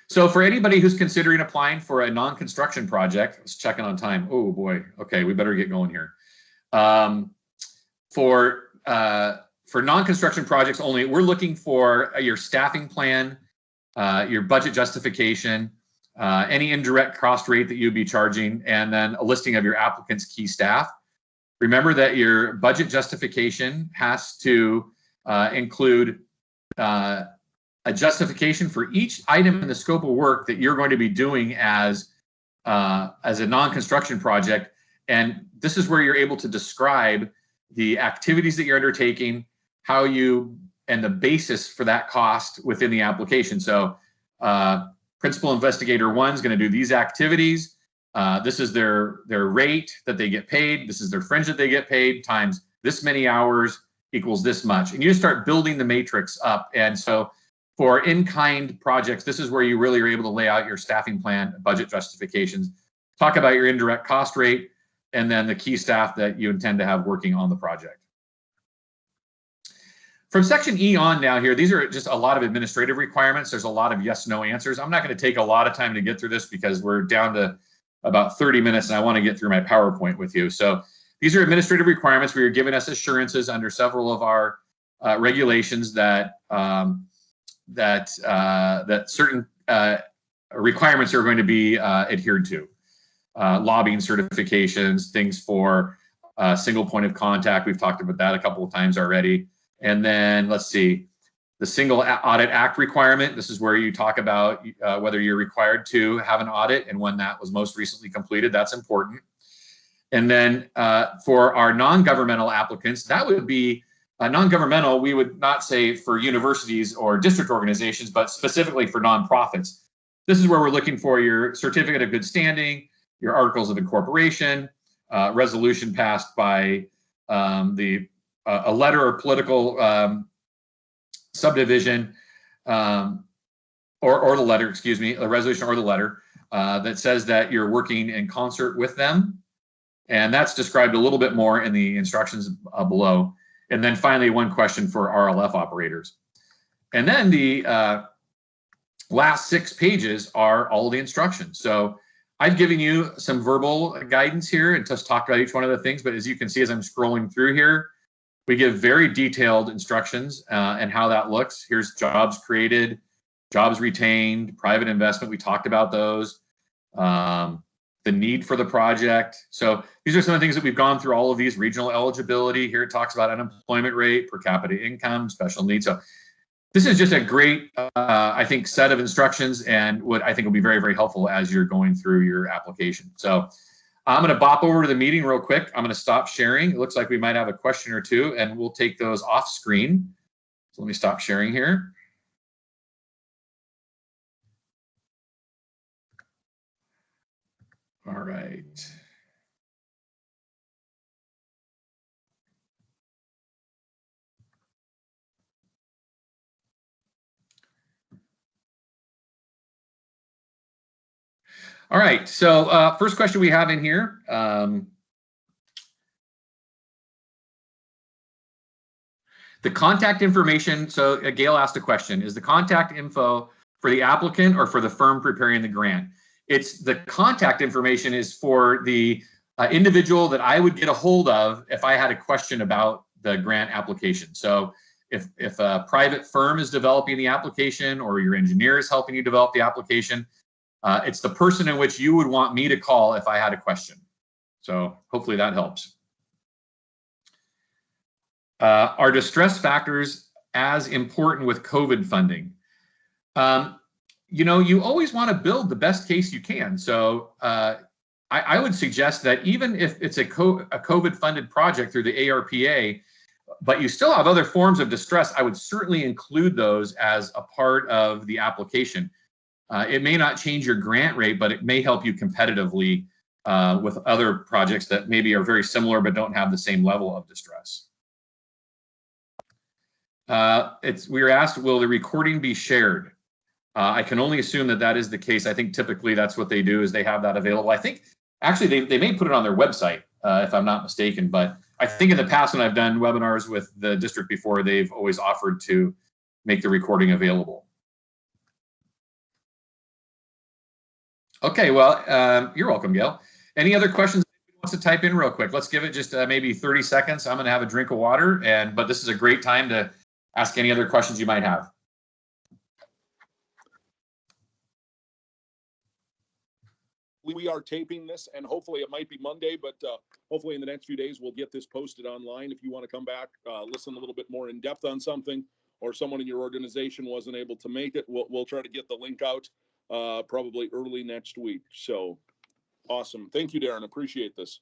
So for anybody who's considering applying for a non-construction project, let's check in on time. Oh boy, okay, we better get going here. For non-construction projects only, we're looking for your staffing plan, your budget justification, any indirect cost rate that you'd be charging, and then a listing of your applicant's key staff. Remember that your budget justification has to include a justification for each item in the scope of work that you're going to be doing as a non-construction project. And this is where you're able to describe the activities that you're undertaking, and the basis for that cost within the application. So principal investigator 1 is going to do these activities. This is their rate that they get paid. This is their fringe that they get paid times this many hours equals this much. And you start building the matrix up. And so for in-kind projects, this is where you really are able to lay out your staffing plan, budget justifications, talk about your indirect cost rate, and then the key staff that you intend to have working on the project. From section E on now here, these are just a lot of administrative requirements. There's a lot of yes, no answers. I'm not going to take a lot of time to get through this because we're down to about 30 minutes and I want to get through my PowerPoint with you. So these are administrative requirements where you're giving us assurances under several of our regulations that certain requirements are going to be adhered to. Lobbying certifications, things for single point of contact. We've talked about that a couple of times already. And then let's see, the Single Audit Act requirement. This is where you talk about whether you're required to have an audit and when that was most recently completed. That's important. And then for our non-governmental applicants, that would be non-governmental. We would not say for universities or district organizations, but specifically for nonprofits. This is where we're looking for your certificate of good standing, your articles of incorporation, resolution passed by a letter or political subdivision, or the letter, excuse me, a resolution or the letter that says that you're working in concert with them. And that's described a little bit more in the instructions below. And then finally, one question for RLF operators. And then the last 6 pages are all the instructions. So I've given you some verbal guidance here and just talked about each one of the things. But as you can see, as I'm scrolling through here, we give very detailed instructions and how that looks. Here's jobs created, jobs retained, private investment. We talked about those. The need for the project. So these are some of the things that we've gone through, all of these. Regional eligibility. Here it talks about unemployment rate, per capita income, special needs. So this is just a great, I think, set of instructions, and what I think will be very, very helpful as you're going through your application. So I'm going to bop over to the meeting real quick. I'm going to stop sharing. It looks like we might have a question or two, and we'll take those off screen. So let me stop sharing here. All right. All right, so first question we have in here. The contact information, so Gail asked a question, is the contact info for the applicant or for the firm preparing the grant? It's the contact information is for the individual that I would get a hold of if I had a question about the grant application. So if a private firm is developing the application or your engineer is helping you develop the application, it's the person in which you would want me to call if I had a question. So hopefully that helps. Are distress factors as important with COVID funding? You know, you always want to build the best case you can. So I would suggest that even if it's a COVID funded project through the ARPA, but you still have other forms of distress, I would certainly include those as a part of the application. It may not change your grant rate, but it may help you competitively with other projects that maybe are very similar but don't have the same level of distress. We were asked, will the recording be shared? I can only assume that that is the case. I think typically that's what they do, is they have that available. I think actually they may put it on their website if I'm not mistaken, but I think in the past when I've done webinars with the district before, they've always offered to make the recording available. Okay, well, you're welcome, Gail. Any other questions anyone wants to type in real quick? Let's give it just maybe 30 seconds. I'm going to have a drink of water, but this is a great time to ask any other questions you might have. We are taping this, and hopefully it might be Monday, but hopefully in the next few days we'll get this posted online. If you want to come back, listen a little bit more in depth on something, or someone in your organization wasn't able to make it, we'll try to get the link out probably early next week. So awesome. Thank you, Darrin. Appreciate this.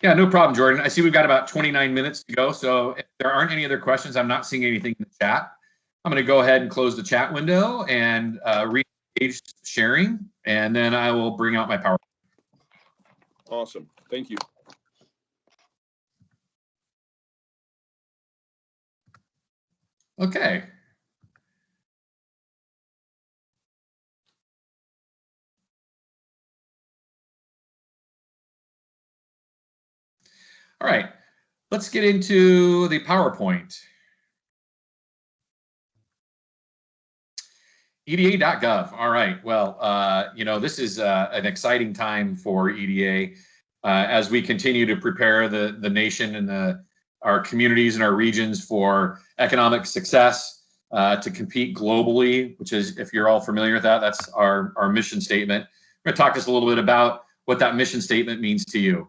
Yeah, no problem, Jordan. I see we've got about 29 minutes to go. So if there aren't any other questions, I'm not seeing anything in the chat. I'm going to go ahead and close the chat window and re-engage sharing, and then I will bring out my PowerPoint. Awesome. Thank you. Okay. All right, let's get into the PowerPoint. EDA.gov. All right, well, you know, this is an exciting time for EDA as we continue to prepare the nation and our communities and our regions for economic success, to compete globally, which is, if you're all familiar with that, that's our mission statement. We're going to talk just a little bit about what that mission statement means to you.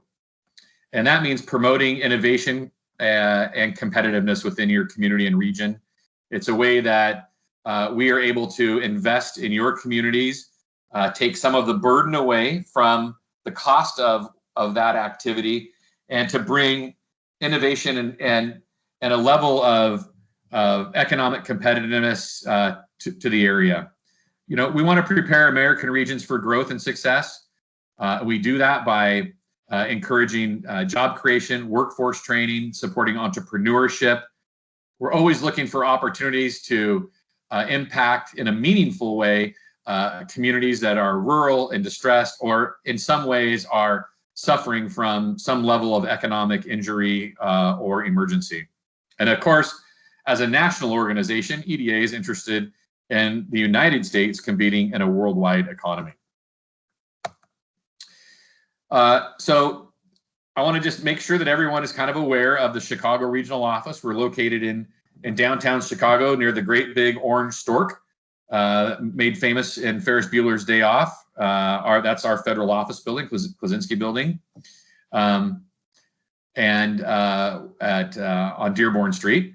And that means promoting innovation and competitiveness within your community and region. It's a way that we are able to invest in your communities, take some of the burden away from the cost of that activity, and to bring innovation and a level of economic competitiveness to the area. You know, we want to prepare American regions for growth and success. We do that by encouraging job creation, workforce training, supporting entrepreneurship. We're always looking for opportunities to impact in a meaningful way communities that are rural and distressed, or in some ways are suffering from some level of economic injury or emergency. And of course, as a national organization, EDA is interested in the United States competing in a worldwide economy. So I want to just make sure that everyone is kind of aware of the Chicago Regional Office. We're located in downtown Chicago near the great big orange stork, made famous in Ferris Bueller's Day Off. That's our federal office building, Kwasinski Building, and on Dearborn Street.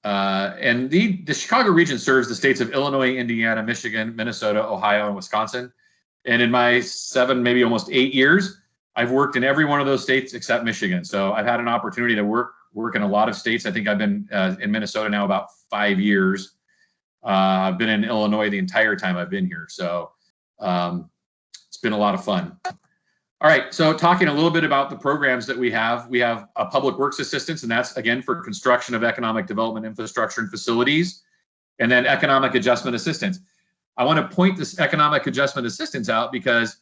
And the Chicago region serves the states of Illinois, Indiana, Michigan, Minnesota, Ohio, and Wisconsin. And in my 7, maybe almost 8 years, I've worked in every one of those states except Michigan. So I've had an opportunity to work in a lot of states. I think I've been in Minnesota now about 5 years. I've been in Illinois the entire time I've been here. So it's been a lot of fun. All right, so talking a little bit about the programs that we have a public works assistance, and that's again for construction of economic development infrastructure and facilities, and then economic adjustment assistance. I want to point this economic adjustment assistance out because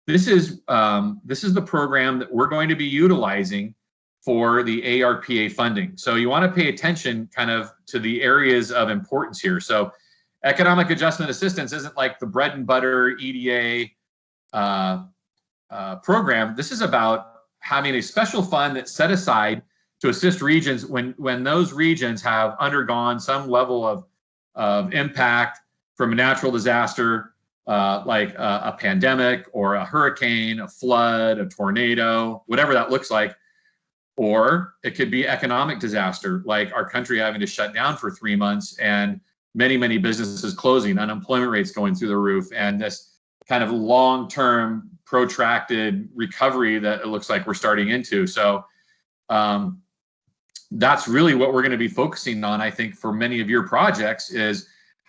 this is the program that we're going to be utilizing for the ARPA funding. So you want to pay attention kind of to the areas of importance here. So economic adjustment assistance isn't like the bread and butter EDA program. This is about having a special fund that's set aside to assist regions when those regions have undergone some level of impact from a natural disaster, like a pandemic or a hurricane, a flood, a tornado, whatever that looks like. Or it could be economic disaster, like our country having to shut down for 3 months and many, many businesses closing, unemployment rates going through the roof, and this kind of long-term protracted recovery that it looks like we're starting into. So that's really what we're going to be focusing on, I think, for many of your projects is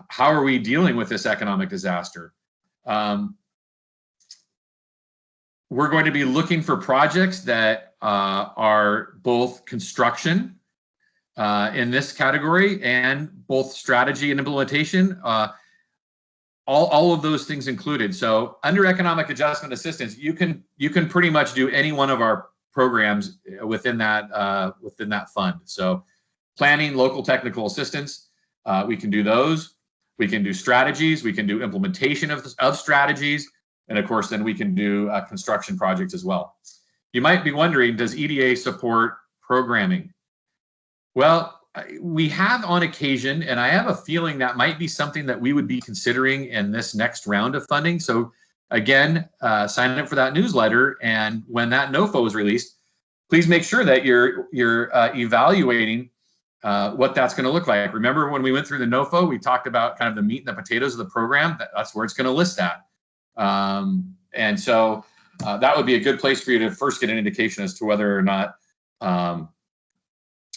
how are we dealing with this economic disaster? We're going to be looking for projects that are both construction in this category and both strategy and implementation, all of those things included. So under economic adjustment assistance, you can pretty much do any one of our programs within that fund. So planning, local technical assistance, we can do those. We can do strategies. We can do implementation of strategies. And of course, then we can do construction projects as well. You might be wondering, does EDA support programming? Well, we have on occasion, and I have a feeling that might be something that we would be considering in this next round of funding. So again, sign up for that newsletter. And when that NOFO is released, please make sure that you're evaluating what that's going to look like. Remember when we went through the NOFO, we talked about kind of the meat and the potatoes of the program. That's where it's going to list that. And so that would be a good place for you to first get an indication as to whether or not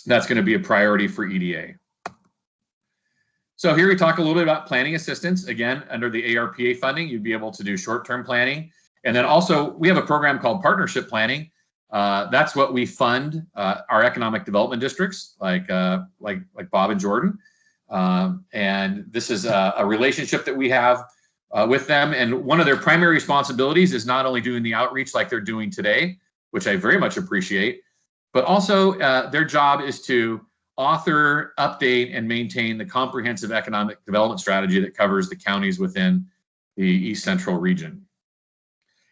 that's going to be a priority for EDA. So here we talk a little bit about planning assistance. Again, under the ARPA funding, you'd be able to do short-term planning. And then also we have a program called partnership planning. That's what we fund our economic development districts like Bob and Jordan. And this is a relationship that we have with them. And one of their primary responsibilities is not only doing the outreach like they're doing today, which I very much appreciate, but also their job is to author, update, and maintain the comprehensive economic development strategy that covers the counties within the East Central region.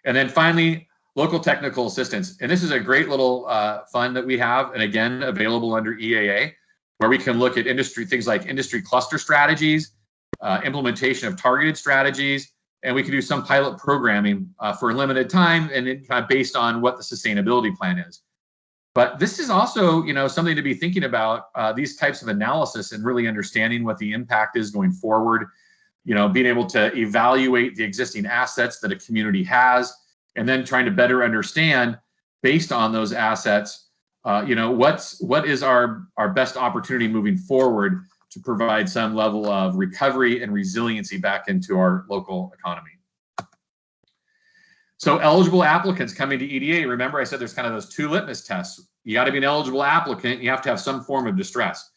And then finally, local technical assistance. And this is a great little fund that we have, and again, available under EAA, where we can look at things like industry cluster strategies, implementation of targeted strategies, and we can do some pilot programming for a limited time and kind of based on what the sustainability plan is. But this is also, something to be thinking about, these types of analysis and really understanding what the impact is going forward, being able to evaluate the existing assets that a community has, and then trying to better understand based on those assets, what is our best opportunity moving forward to provide some level of recovery and resiliency back into our local economy. So eligible applicants coming to EDA, remember I said there's kind of those two litmus tests. You got to be an eligible applicant. You have to have some form of distress.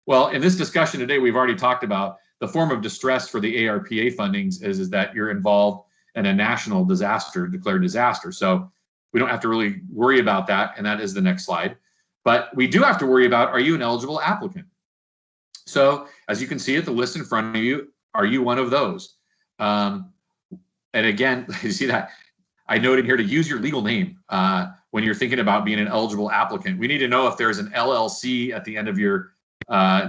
Well, in this discussion today, we've already talked about the form of distress for the ARPA fundings is that you're involved in a national disaster, declared disaster. So we don't have to really worry about that. And that is the next slide. But we do have to worry about, are you an eligible applicant? So as you can see at the list in front of you, are you one of those? And again, you see that I noted here to use your legal name when you're thinking about being an eligible applicant. We need to know if there's an LLC at the end of your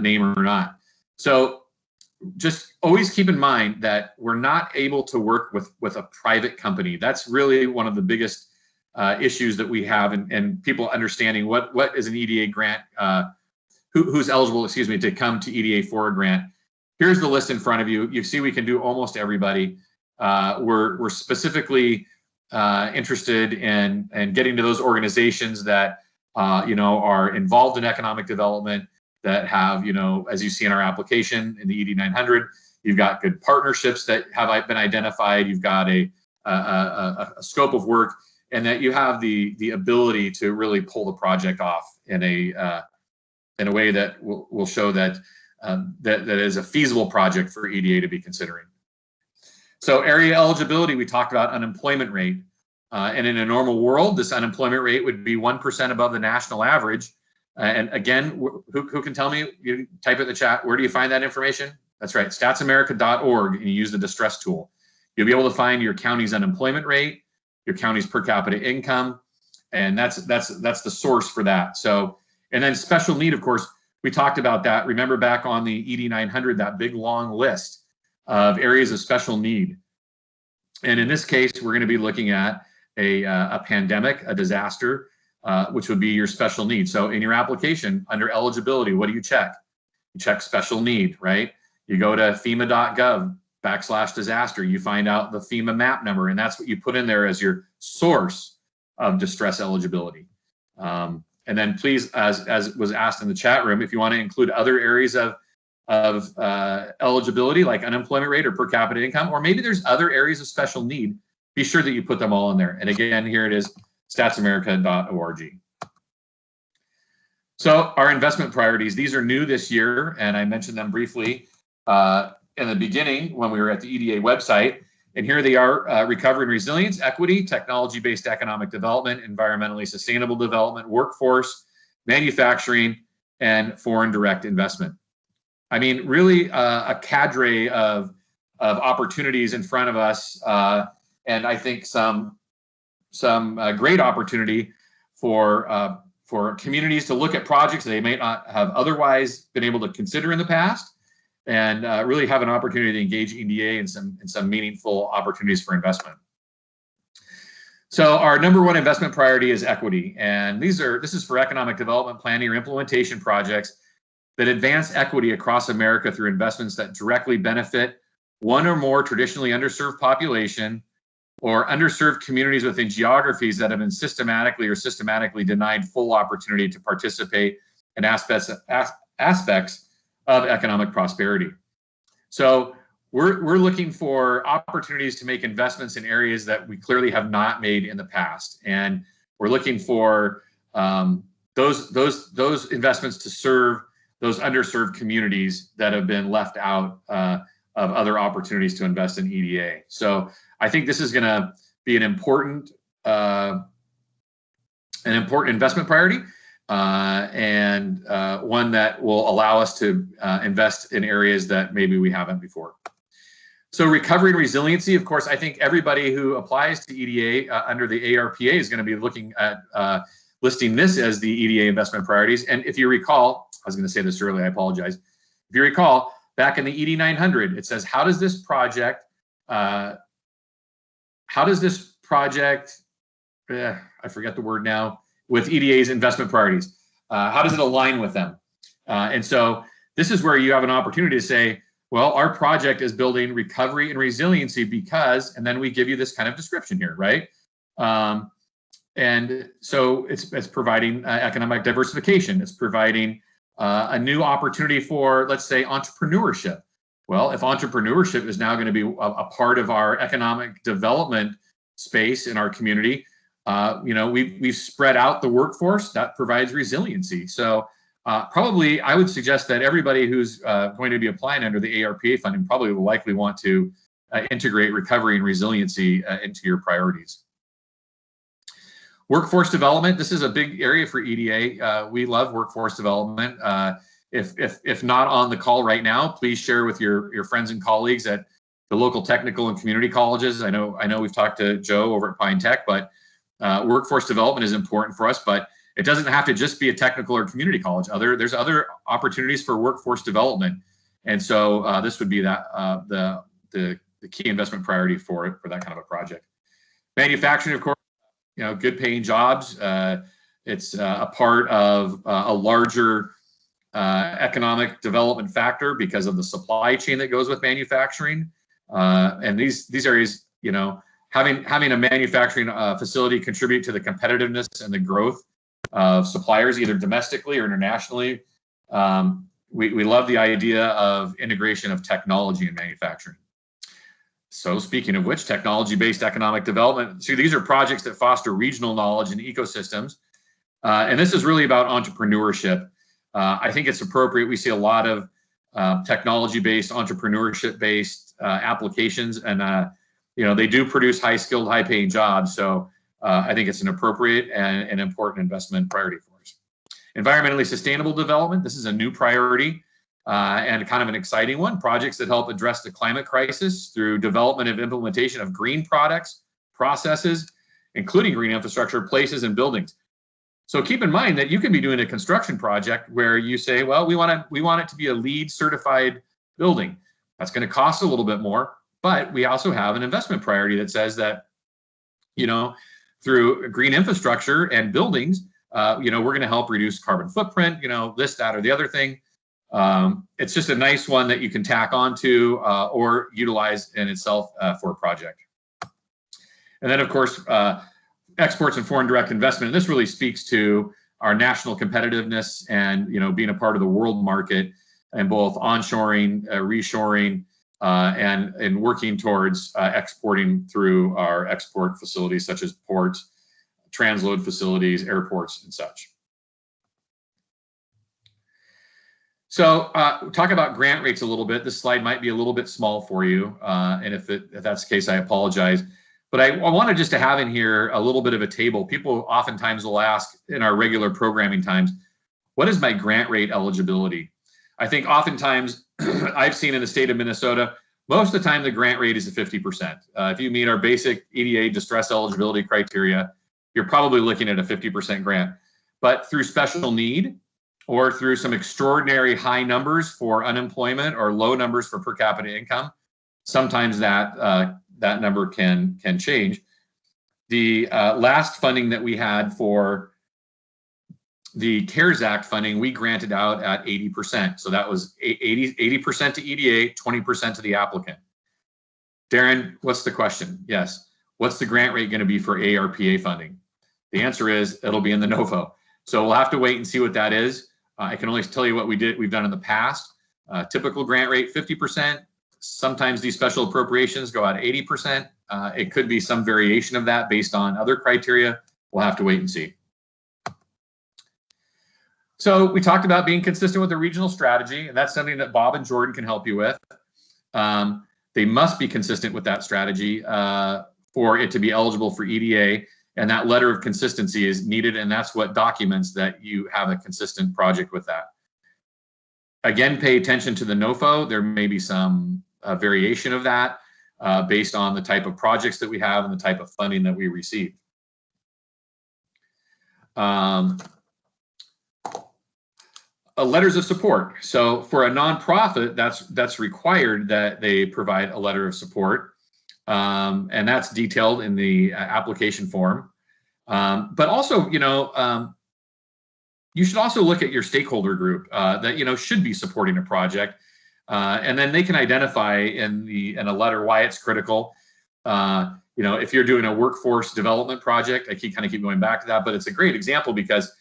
name or not. So just always keep in mind that we're not able to work with a private company. That's really one of the biggest issues that we have, and people understanding what is an EDA grant, who's eligible, excuse me, to come to EDA for a grant. Here's the list in front of you. You see we can do almost everybody. We're specifically interested in getting to those organizations that are involved in economic development, that have, as you see in our application in the ED 900, you've got good partnerships that have been identified. You've got a scope of work, and that you have the ability to really pull the project off in a way that will show that that is a feasible project for EDA to be considering. So area eligibility, we talked about unemployment rate. And in a normal world, this unemployment rate would be 1% above the national average. And again, who can tell me? You type it in the chat. Where do you find that information? That's right, statsamerica.org, and you use the distress tool. You'll be able to find your county's unemployment rate, your county's per capita income, and that's the source for that. So, and then special need, of course, we talked about that. Remember back on the ED 900, that big long list of areas of special need. And in this case, we're going to be looking at a pandemic, a disaster, which would be your special need. So in your application, under eligibility, what do you check? You check special need, right? You go to FEMA.gov/disaster. You find out the FEMA map number, and that's what you put in there as your source of distress eligibility. And then please, as was asked in the chat room, if you want to include other areas of eligibility, like unemployment rate or per capita income, or maybe there's other areas of special need, be sure that you put them all in there. And again, here it is, statsamerica.org. So our investment priorities, these are new this year, and I mentioned them briefly in the beginning when we were at the EDA website. And here they are: recovery and resilience, equity, technology-based economic development, environmentally sustainable development, workforce, manufacturing, and foreign direct investment. I mean, really a cadre of opportunities in front of us, and I think some great opportunity for communities to look at projects they may not have otherwise been able to consider in the past, and really have an opportunity to engage EDA in some meaningful opportunities for investment. So our number one investment priority is equity, and this is for economic development planning or implementation projects that advance equity across America through investments that directly benefit one or more traditionally underserved population or underserved communities within geographies that have been systematically denied full opportunity to participate in aspects of economic prosperity. So we're looking for opportunities to make investments in areas that we clearly have not made in the past, and we're looking for those investments to serve those underserved communities that have been left out of other opportunities to invest in EDA. So I think this is going to be an important investment priority, and one that will allow us to invest in areas that maybe we haven't before. So recovery and resiliency, of course, I think everybody who applies to EDA under the ARPA is going to be looking at listing this as the EDA investment priorities. And if you recall, I was going to say this earlier, I apologize. If you recall, back in the ED 900, it says, how does this project, I forget the word now, with EDA's investment priorities, how does it align with them? And so this is where you have an opportunity to say, well, our project is building recovery and resiliency because, and then we give you this kind of description here, right? And so it's providing economic diversification. It's providing a new opportunity for, let's say, entrepreneurship. Well, if entrepreneurship is now going to be a part of our economic development space in our community, we've spread out the workforce. That provides resiliency. So probably I would suggest that everybody who's going to be applying under the ARPA funding probably will likely want to integrate recovery and resiliency into your priorities. Workforce development, this is a big area for EDA. We love workforce development. If not on the call right now, please share with your friends and colleagues at the local technical and community colleges. I know we've talked to Joe over at Pine Tech, but workforce development is important for us, but it doesn't have to just be a technical or community college. There's other opportunities for workforce development. And so this would be the key investment priority for that kind of a project. Manufacturing, of course, good paying jobs. It's a part of a larger economic development factor because of the supply chain that goes with manufacturing. And these areas, having a manufacturing facility contribute to the competitiveness and the growth of suppliers, either domestically or internationally. We love the idea of integration of technology in manufacturing. So speaking of which, technology-based economic development. See, these are projects that foster regional knowledge and ecosystems. And this is really about entrepreneurship. I think it's appropriate. We see a lot of technology-based, entrepreneurship-based applications, and they do produce high-skilled, high-paying jobs. So I think it's an appropriate and an important investment priority for us. Environmentally sustainable development. This is a new priority and kind of an exciting one. Projects that help address the climate crisis through development and implementation of green products, processes, including green infrastructure, places, and buildings. So keep in mind that you can be doing a construction project where you say, well, we want it to be a LEED certified building. That's going to cost a little bit more, but we also have an investment priority that says that, through green infrastructure and buildings, we're going to help reduce carbon footprint, this, that, or the other thing. It's just a nice one that you can tack onto or utilize in itself for a project. And then, of course, exports and foreign direct investment. And this really speaks to our national competitiveness and, being a part of the world market and both onshoring, reshoring, and working towards exporting through our export facilities such as ports, transload facilities, airports, and such. So talk about grant rates a little bit. This slide might be a little bit small for you, and if that's the case, I apologize. But I wanted just to have in here a little bit of a table. People oftentimes will ask in our regular programming times, what is my grant rate eligibility? I think oftentimes I've seen in the state of Minnesota, most of the time the grant rate is at 50%. If you meet our basic EDA distress eligibility criteria, you're probably looking at a 50% grant. But through special need or through some extraordinary high numbers for unemployment or low numbers for per capita income, sometimes that number can change. The last funding that we had for the CARES Act funding, we granted out at 80%. So that was 80% to EDA, 20% to the applicant. Darren, what's the question? Yes. What's the grant rate going to be for ARPA funding? The answer is it'll be in the NOFO. So we'll have to wait and see what that is. I can only tell you what we've done in the past. Typical grant rate, 50%. Sometimes these special appropriations go out 80%. It could be some variation of that based on other criteria. We'll have to wait and see. So we talked about being consistent with the regional strategy, and that's something that Bob and Jordan can help you with. They must be consistent with that strategy for it to be eligible for EDA, and that letter of consistency is needed, and that's what documents that you have a consistent project with that. Again, pay attention to the NOFO. There may be some variation of that based on the type of projects that we have and the type of funding that we receive. Letters of support. So for a nonprofit, that's required that they provide a letter of support, and that's detailed in the application form. But also, you should also look at your stakeholder group that should be supporting a project, and then they can identify in a letter why it's critical. If you're doing a workforce development project, I keep going back to that, but it's a great example because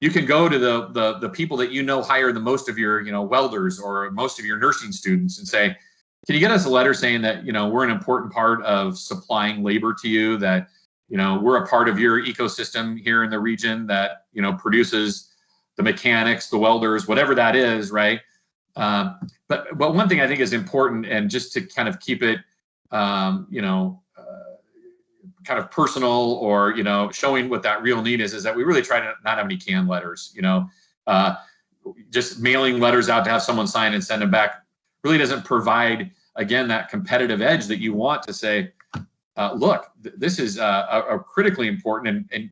you can go to the people that hire the most of your welders or most of your nursing students and say, can you get us a letter saying that, we're an important part of supplying labor to you, that, we're a part of your ecosystem here in the region that, produces the mechanics, the welders, whatever that is, right? But one thing I think is important, and just to kind of keep it, kind of personal, or, showing what that real need is that we really try to not have any canned letters, just mailing letters out to have someone sign and send them back really doesn't provide, again, that competitive edge that you want to say, look, this is a critically important, and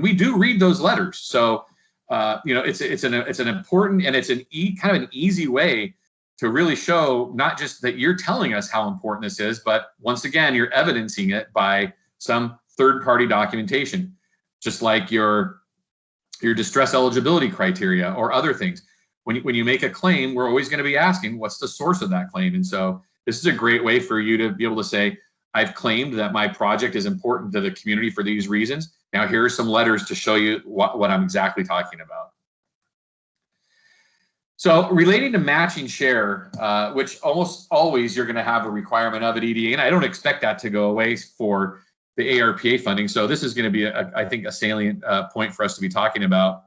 we do read those letters. So, it's an important, and it's kind of an easy way to really show not just that you're telling us how important this is, but once again, you're evidencing it by some third-party documentation, just like your distress eligibility criteria or other things. When you make a claim, we're always going to be asking, what's the source of that claim? And so this is a great way for you to be able to say, I've claimed that my project is important to the community for these reasons. Now here are some letters to show you what I'm exactly talking about. So relating to matching share, which almost always you're going to have a requirement of at EDA, and I don't expect that to go away for the ARPA funding. So this is going to be, I think, a salient point for us to be talking about,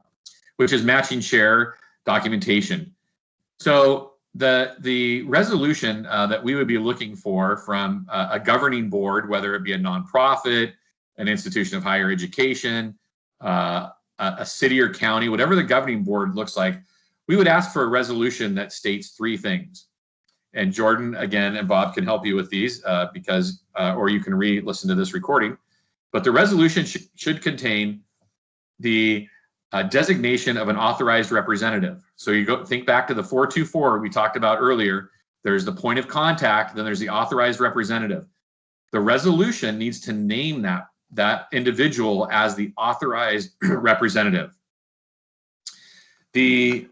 which is matching share documentation. So the resolution that we would be looking for from a governing board, whether it be a nonprofit, an institution of higher education, a city or county, whatever the governing board looks like, we would ask for a resolution that states three things. And Jordan, again, and Bob can help you with these because, or you can re-listen to this recording. But the resolution should contain the designation of an authorized representative. So you think back to the 424 we talked about earlier. There's the point of contact, then there's the authorized representative. The resolution needs to name that individual as the authorized representative. The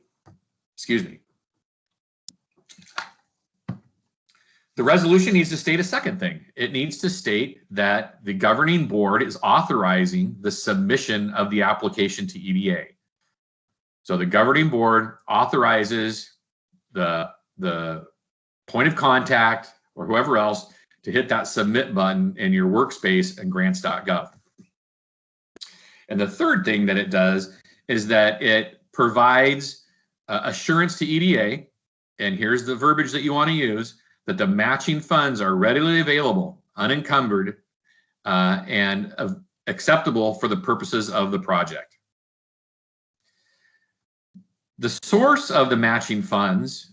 resolution needs to state a second thing. It needs to state that the governing board is authorizing the submission of the application to EDA. So the governing board authorizes the point of contact or whoever else to hit that submit button in your workspace and grants.gov. And the third thing that it does is that it provides assurance to EDA, and here's the verbiage that you want to use, that the matching funds are readily available, unencumbered, and acceptable for the purposes of the project. The source of the matching funds,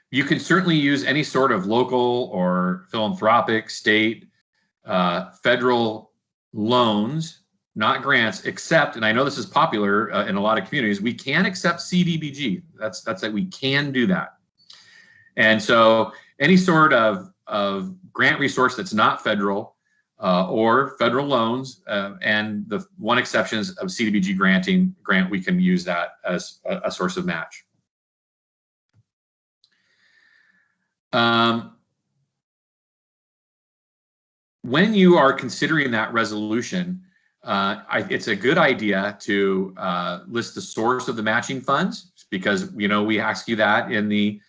you can certainly use any sort of local or philanthropic, state, federal loans, not grants, except, and I know this is popular in a lot of communities, we can accept CDBG. That's like we can do that. And so any sort of grant resource that's not federal or federal loans, and the one exception is of CDBG grant, we can use that as a source of match. When you are considering that resolution, it's a good idea to list the source of the matching funds, because we ask you that in the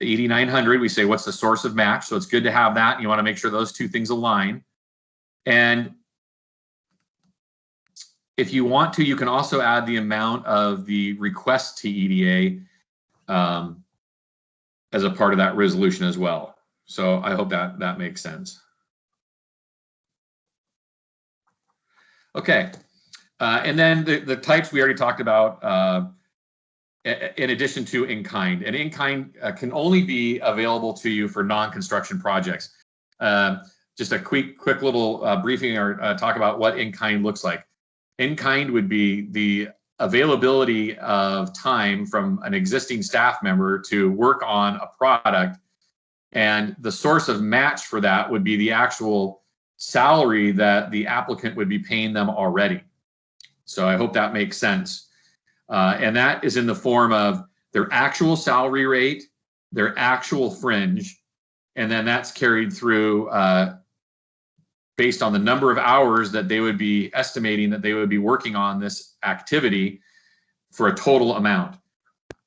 8900. We say, what's the source of match? So it's good to have that. You want to make sure those two things align. And if you want to, you can also add the amount of the request to EDA as a part of that resolution as well. So I hope that makes sense. Okay, and then the types we already talked about, in addition to in-kind. And in-kind can only be available to you for non-construction projects. Just a quick little briefing or talk about what in-kind looks like. In-kind would be the availability of time from an existing staff member to work on a product, and the source of match for that would be the actual salary that the applicant would be paying them already. So I hope that makes sense. And that is in the form of their actual salary rate, their actual fringe, and then that's carried through based on the number of hours that they would be estimating that they would be working on this activity for a total amount.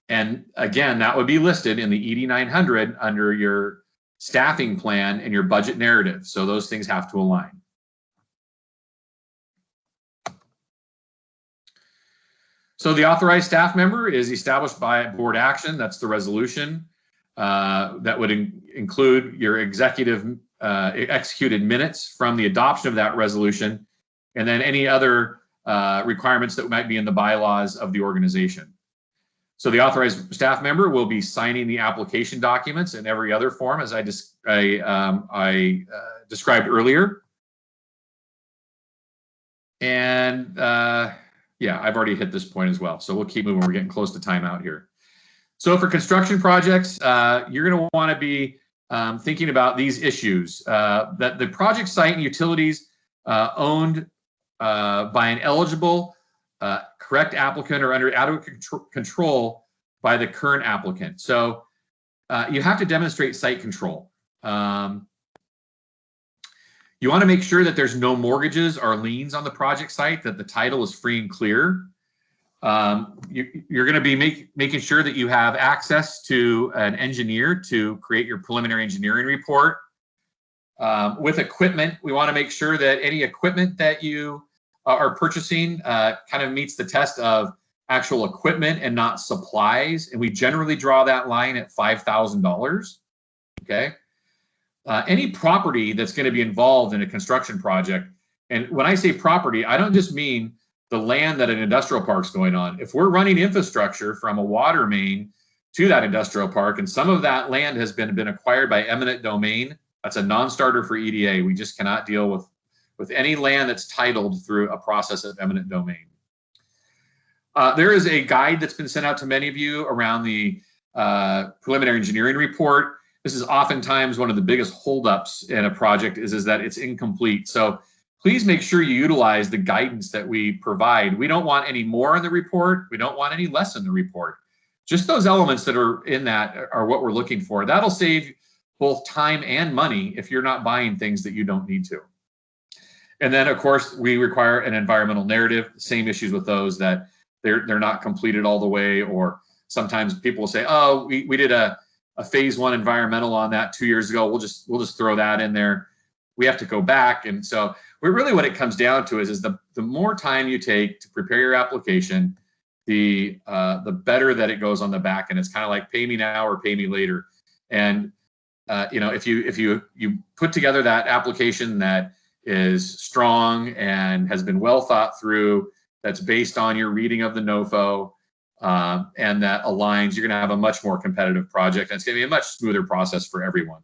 And again, that would be listed in the ED 900 under your staffing plan and your budget narrative. So those things have to align. So the authorized staff member is established by board action. That's the resolution. That would include your executive executed minutes from the adoption of that resolution, and then any other requirements that might be in the bylaws of the organization. So the authorized staff member will be signing the application documents in every other form, as I described earlier. And yeah, I've already hit this point as well. So we'll keep moving. We're getting close to timeout here. So for construction projects, you're going to want to be thinking about these issues. That the project site and utilities owned by an eligible, correct applicant or under adequate control by the current applicant. So you have to demonstrate site control. You want to make sure that there's no mortgages or liens on the project site, that the title is free and clear. You're going to be making sure that you have access to an engineer to create your preliminary engineering report. With equipment, we want to make sure that any equipment that you are purchasing kind of meets the test of actual equipment and not supplies. And we generally draw that line at $5,000. Okay. Any property that's going to be involved in a construction project, and when I say property, I don't just mean the land that an industrial park's going on. If we're running infrastructure from a water main to that industrial park, and some of that land has been acquired by eminent domain, that's a non-starter for EDA. We just cannot deal with any land that's titled through a process of eminent domain. There is a guide that's been sent out to many of you around the preliminary engineering report. This is oftentimes one of the biggest holdups in a project is that it's incomplete. So please make sure you utilize the guidance that we provide. We don't want any more in the report. We don't want any less in the report. Just those elements that are in that are what we're looking for. That'll save both time and money if you're not buying things that you don't need to. And then, of course, we require an environmental narrative. Same issues with those, that they're not completed all the way, or sometimes people will say, oh, we did a phase 1 environmental on that 2 years ago. We'll just throw that in there. We have to go back. And so really what it comes down to is the more time you take to prepare your application, the better that it goes on the back. And it's kind of like pay me now or pay me later. And you know, if you put together that application that is strong and has been well thought through, that's based on your reading of the NOFO, and that aligns, you're going to have a much more competitive project, and it's going to be a much smoother process for everyone.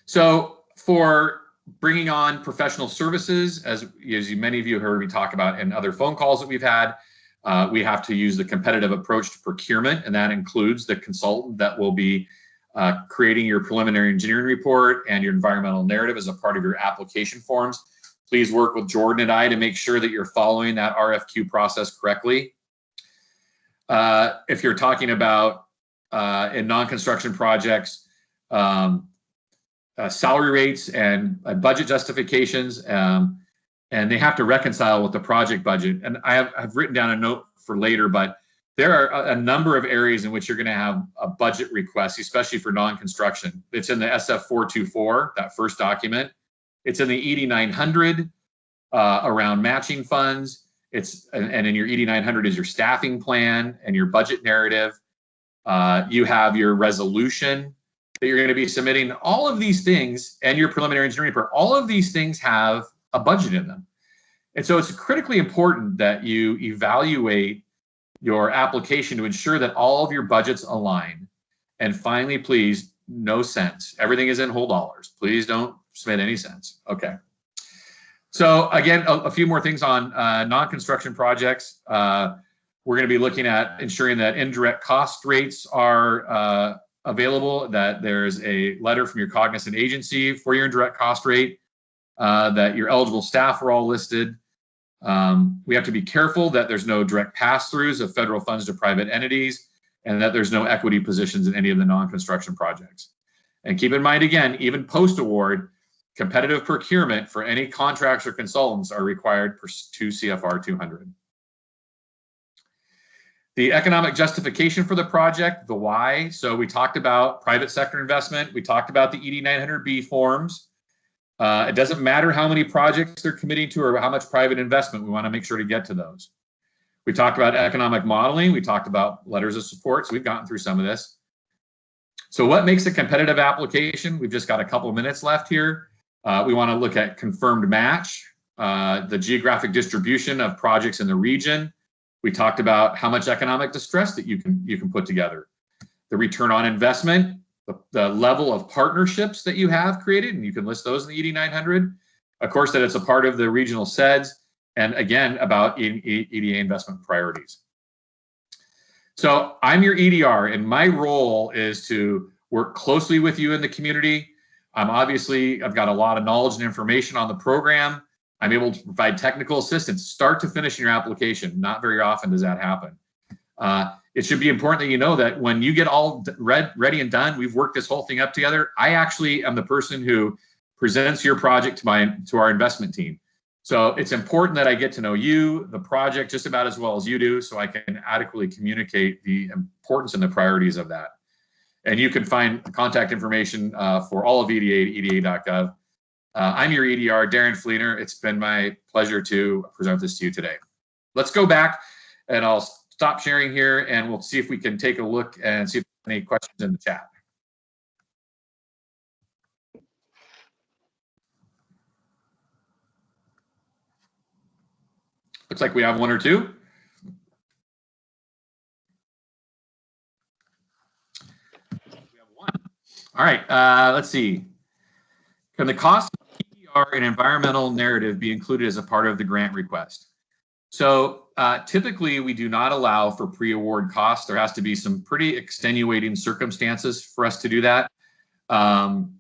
So for bringing on professional services, as many of you heard me talk about in other phone calls that we've had, we have to use the competitive approach to procurement, and that includes the consultant that will be creating your preliminary engineering report and your environmental narrative as a part of your application forms. Please work with Jordan and I to make sure that you're following that RFQ process correctly. If you're talking about in non-construction projects, salary rates and budget justifications, and they have to reconcile with the project budget. And I've written down a note for later, but there are a number of areas in which you're going to have a budget request, especially for non-construction. It's in the SF424, that first document. It's in the ED 900 around matching funds. And in your ED 900 is your staffing plan and your budget narrative. You have your resolution that you're going to be submitting. All of these things, and your preliminary engineering report, all of these things have a budget in them. And so it's critically important that you evaluate your application to ensure that all of your budgets align. And finally, please, no cents. Everything is in whole dollars. Please don't submit any cents. Okay. So again, a few more things on non-construction projects. We're going to be looking at ensuring that indirect cost rates are available, that there's a letter from your cognizant agency for your indirect cost rate, that your eligible staff are all listed. We have to be careful that there's no direct pass-throughs of federal funds to private entities, and that there's no equity positions in any of the non-construction projects. And keep in mind, again, even post-award, competitive procurement for any contracts or consultants are required per 2 CFR 200. The economic justification for the project, the why. So we talked about private sector investment. We talked about the ED 900B forms. It doesn't matter how many projects they're committing to or how much private investment. We want to make sure to get to those. We talked about economic modeling. We talked about letters of support. So we've gotten through some of this. So what makes a competitive application? We've just got a couple of minutes left here. We want to look at confirmed match, the geographic distribution of projects in the region. We talked about how much economic distress that you can put together, the return on investment, the level of partnerships that you have created, and you can list those in the ED 900. Of course, that it's a part of the regional SEDS, and again, about EDA investment priorities. So I'm your EDR, and my role is to work closely with you in the community. I've got a lot of knowledge and information on the program. I'm able to provide technical assistance, start to finish in your application. Not very often does that happen. It should be important that you know that when you get all ready and done, we've worked this whole thing up together. I actually am the person who presents your project to our investment team. So it's important that I get to know you, the project, just about as well as you do, so I can adequately communicate the importance and the priorities of that. And you can find contact information for all of EDA at eda.gov. I'm your EDR, Darrin Fleener. It's been my pleasure to present this to you today. Let's go back, and I'll stop sharing here, and we'll see if we can take a look and see if there's any questions in the chat. Looks like we have one or two. We have one. All right, let's see. Can the cost of PDR and environmental narrative be included as a part of the grant request? So typically we do not allow for pre-award costs. There has to be some pretty extenuating circumstances for us to do that. I'm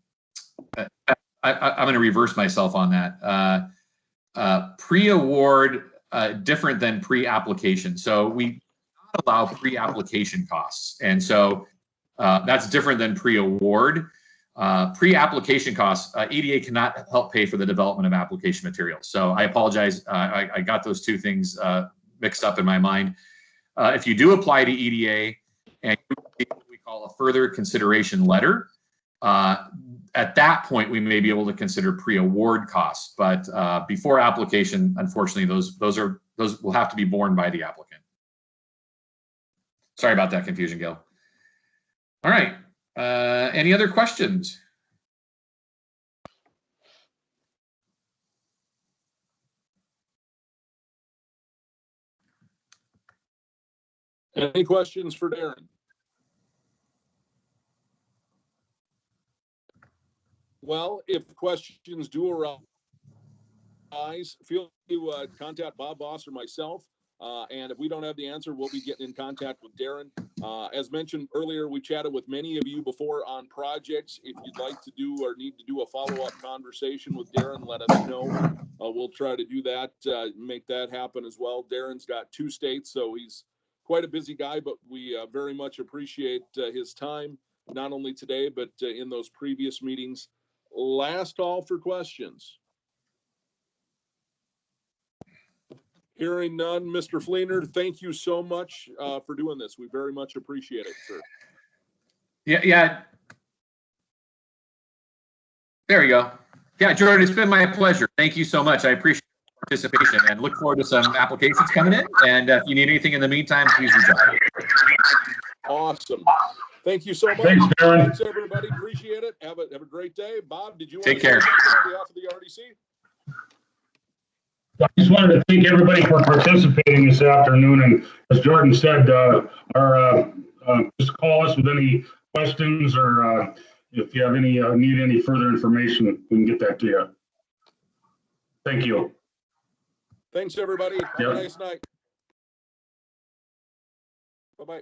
going to reverse myself on that. Pre-award different than pre-application. So we do not allow pre-application costs. And so that's different than pre-award. Pre-application costs, EDA cannot help pay for the development of application materials. So I apologize, I got those two things mixed up in my mind. If you do apply to EDA and what we call a further consideration letter, at that point we may be able to consider pre-award costs. But before application, unfortunately, those will have to be borne by the applicant. Sorry about that confusion, Gail. All right. Any other questions? Any questions for Darrin? Well, if questions do arise, feel free to contact Bob Boss or myself. And if we don't have the answer, we'll be getting in contact with Darrin. As mentioned earlier, we chatted with many of you before on projects. If you'd like to do or need to do a follow-up conversation with Darrin, let us know. We'll try to do that, make that happen as well. Darrin's got 2 states, so he's quite a busy guy, but we very much appreciate his time, not only today, but in those previous meetings. Last call for questions. Hearing none, Mr. Fleener, thank you so much for doing this. We very much appreciate it, sir. Yeah. There we go. Yeah, Jordan, it's been my pleasure. Thank you so much. I appreciate your participation and look forward to some applications coming in. And if you need anything in the meantime, please reach out. Awesome. Thank you so much. Thanks, Darrin. Thanks, everybody. Appreciate it. Have a great day. Bob, did you want Take to care. say something on behalf of the RDC? I just wanted to thank everybody for participating this afternoon. And as Jordan said, just call us with any questions or if you have any need any further information, we can get that to you. Thank you. Thanks, everybody. Have a nice night. Bye-bye.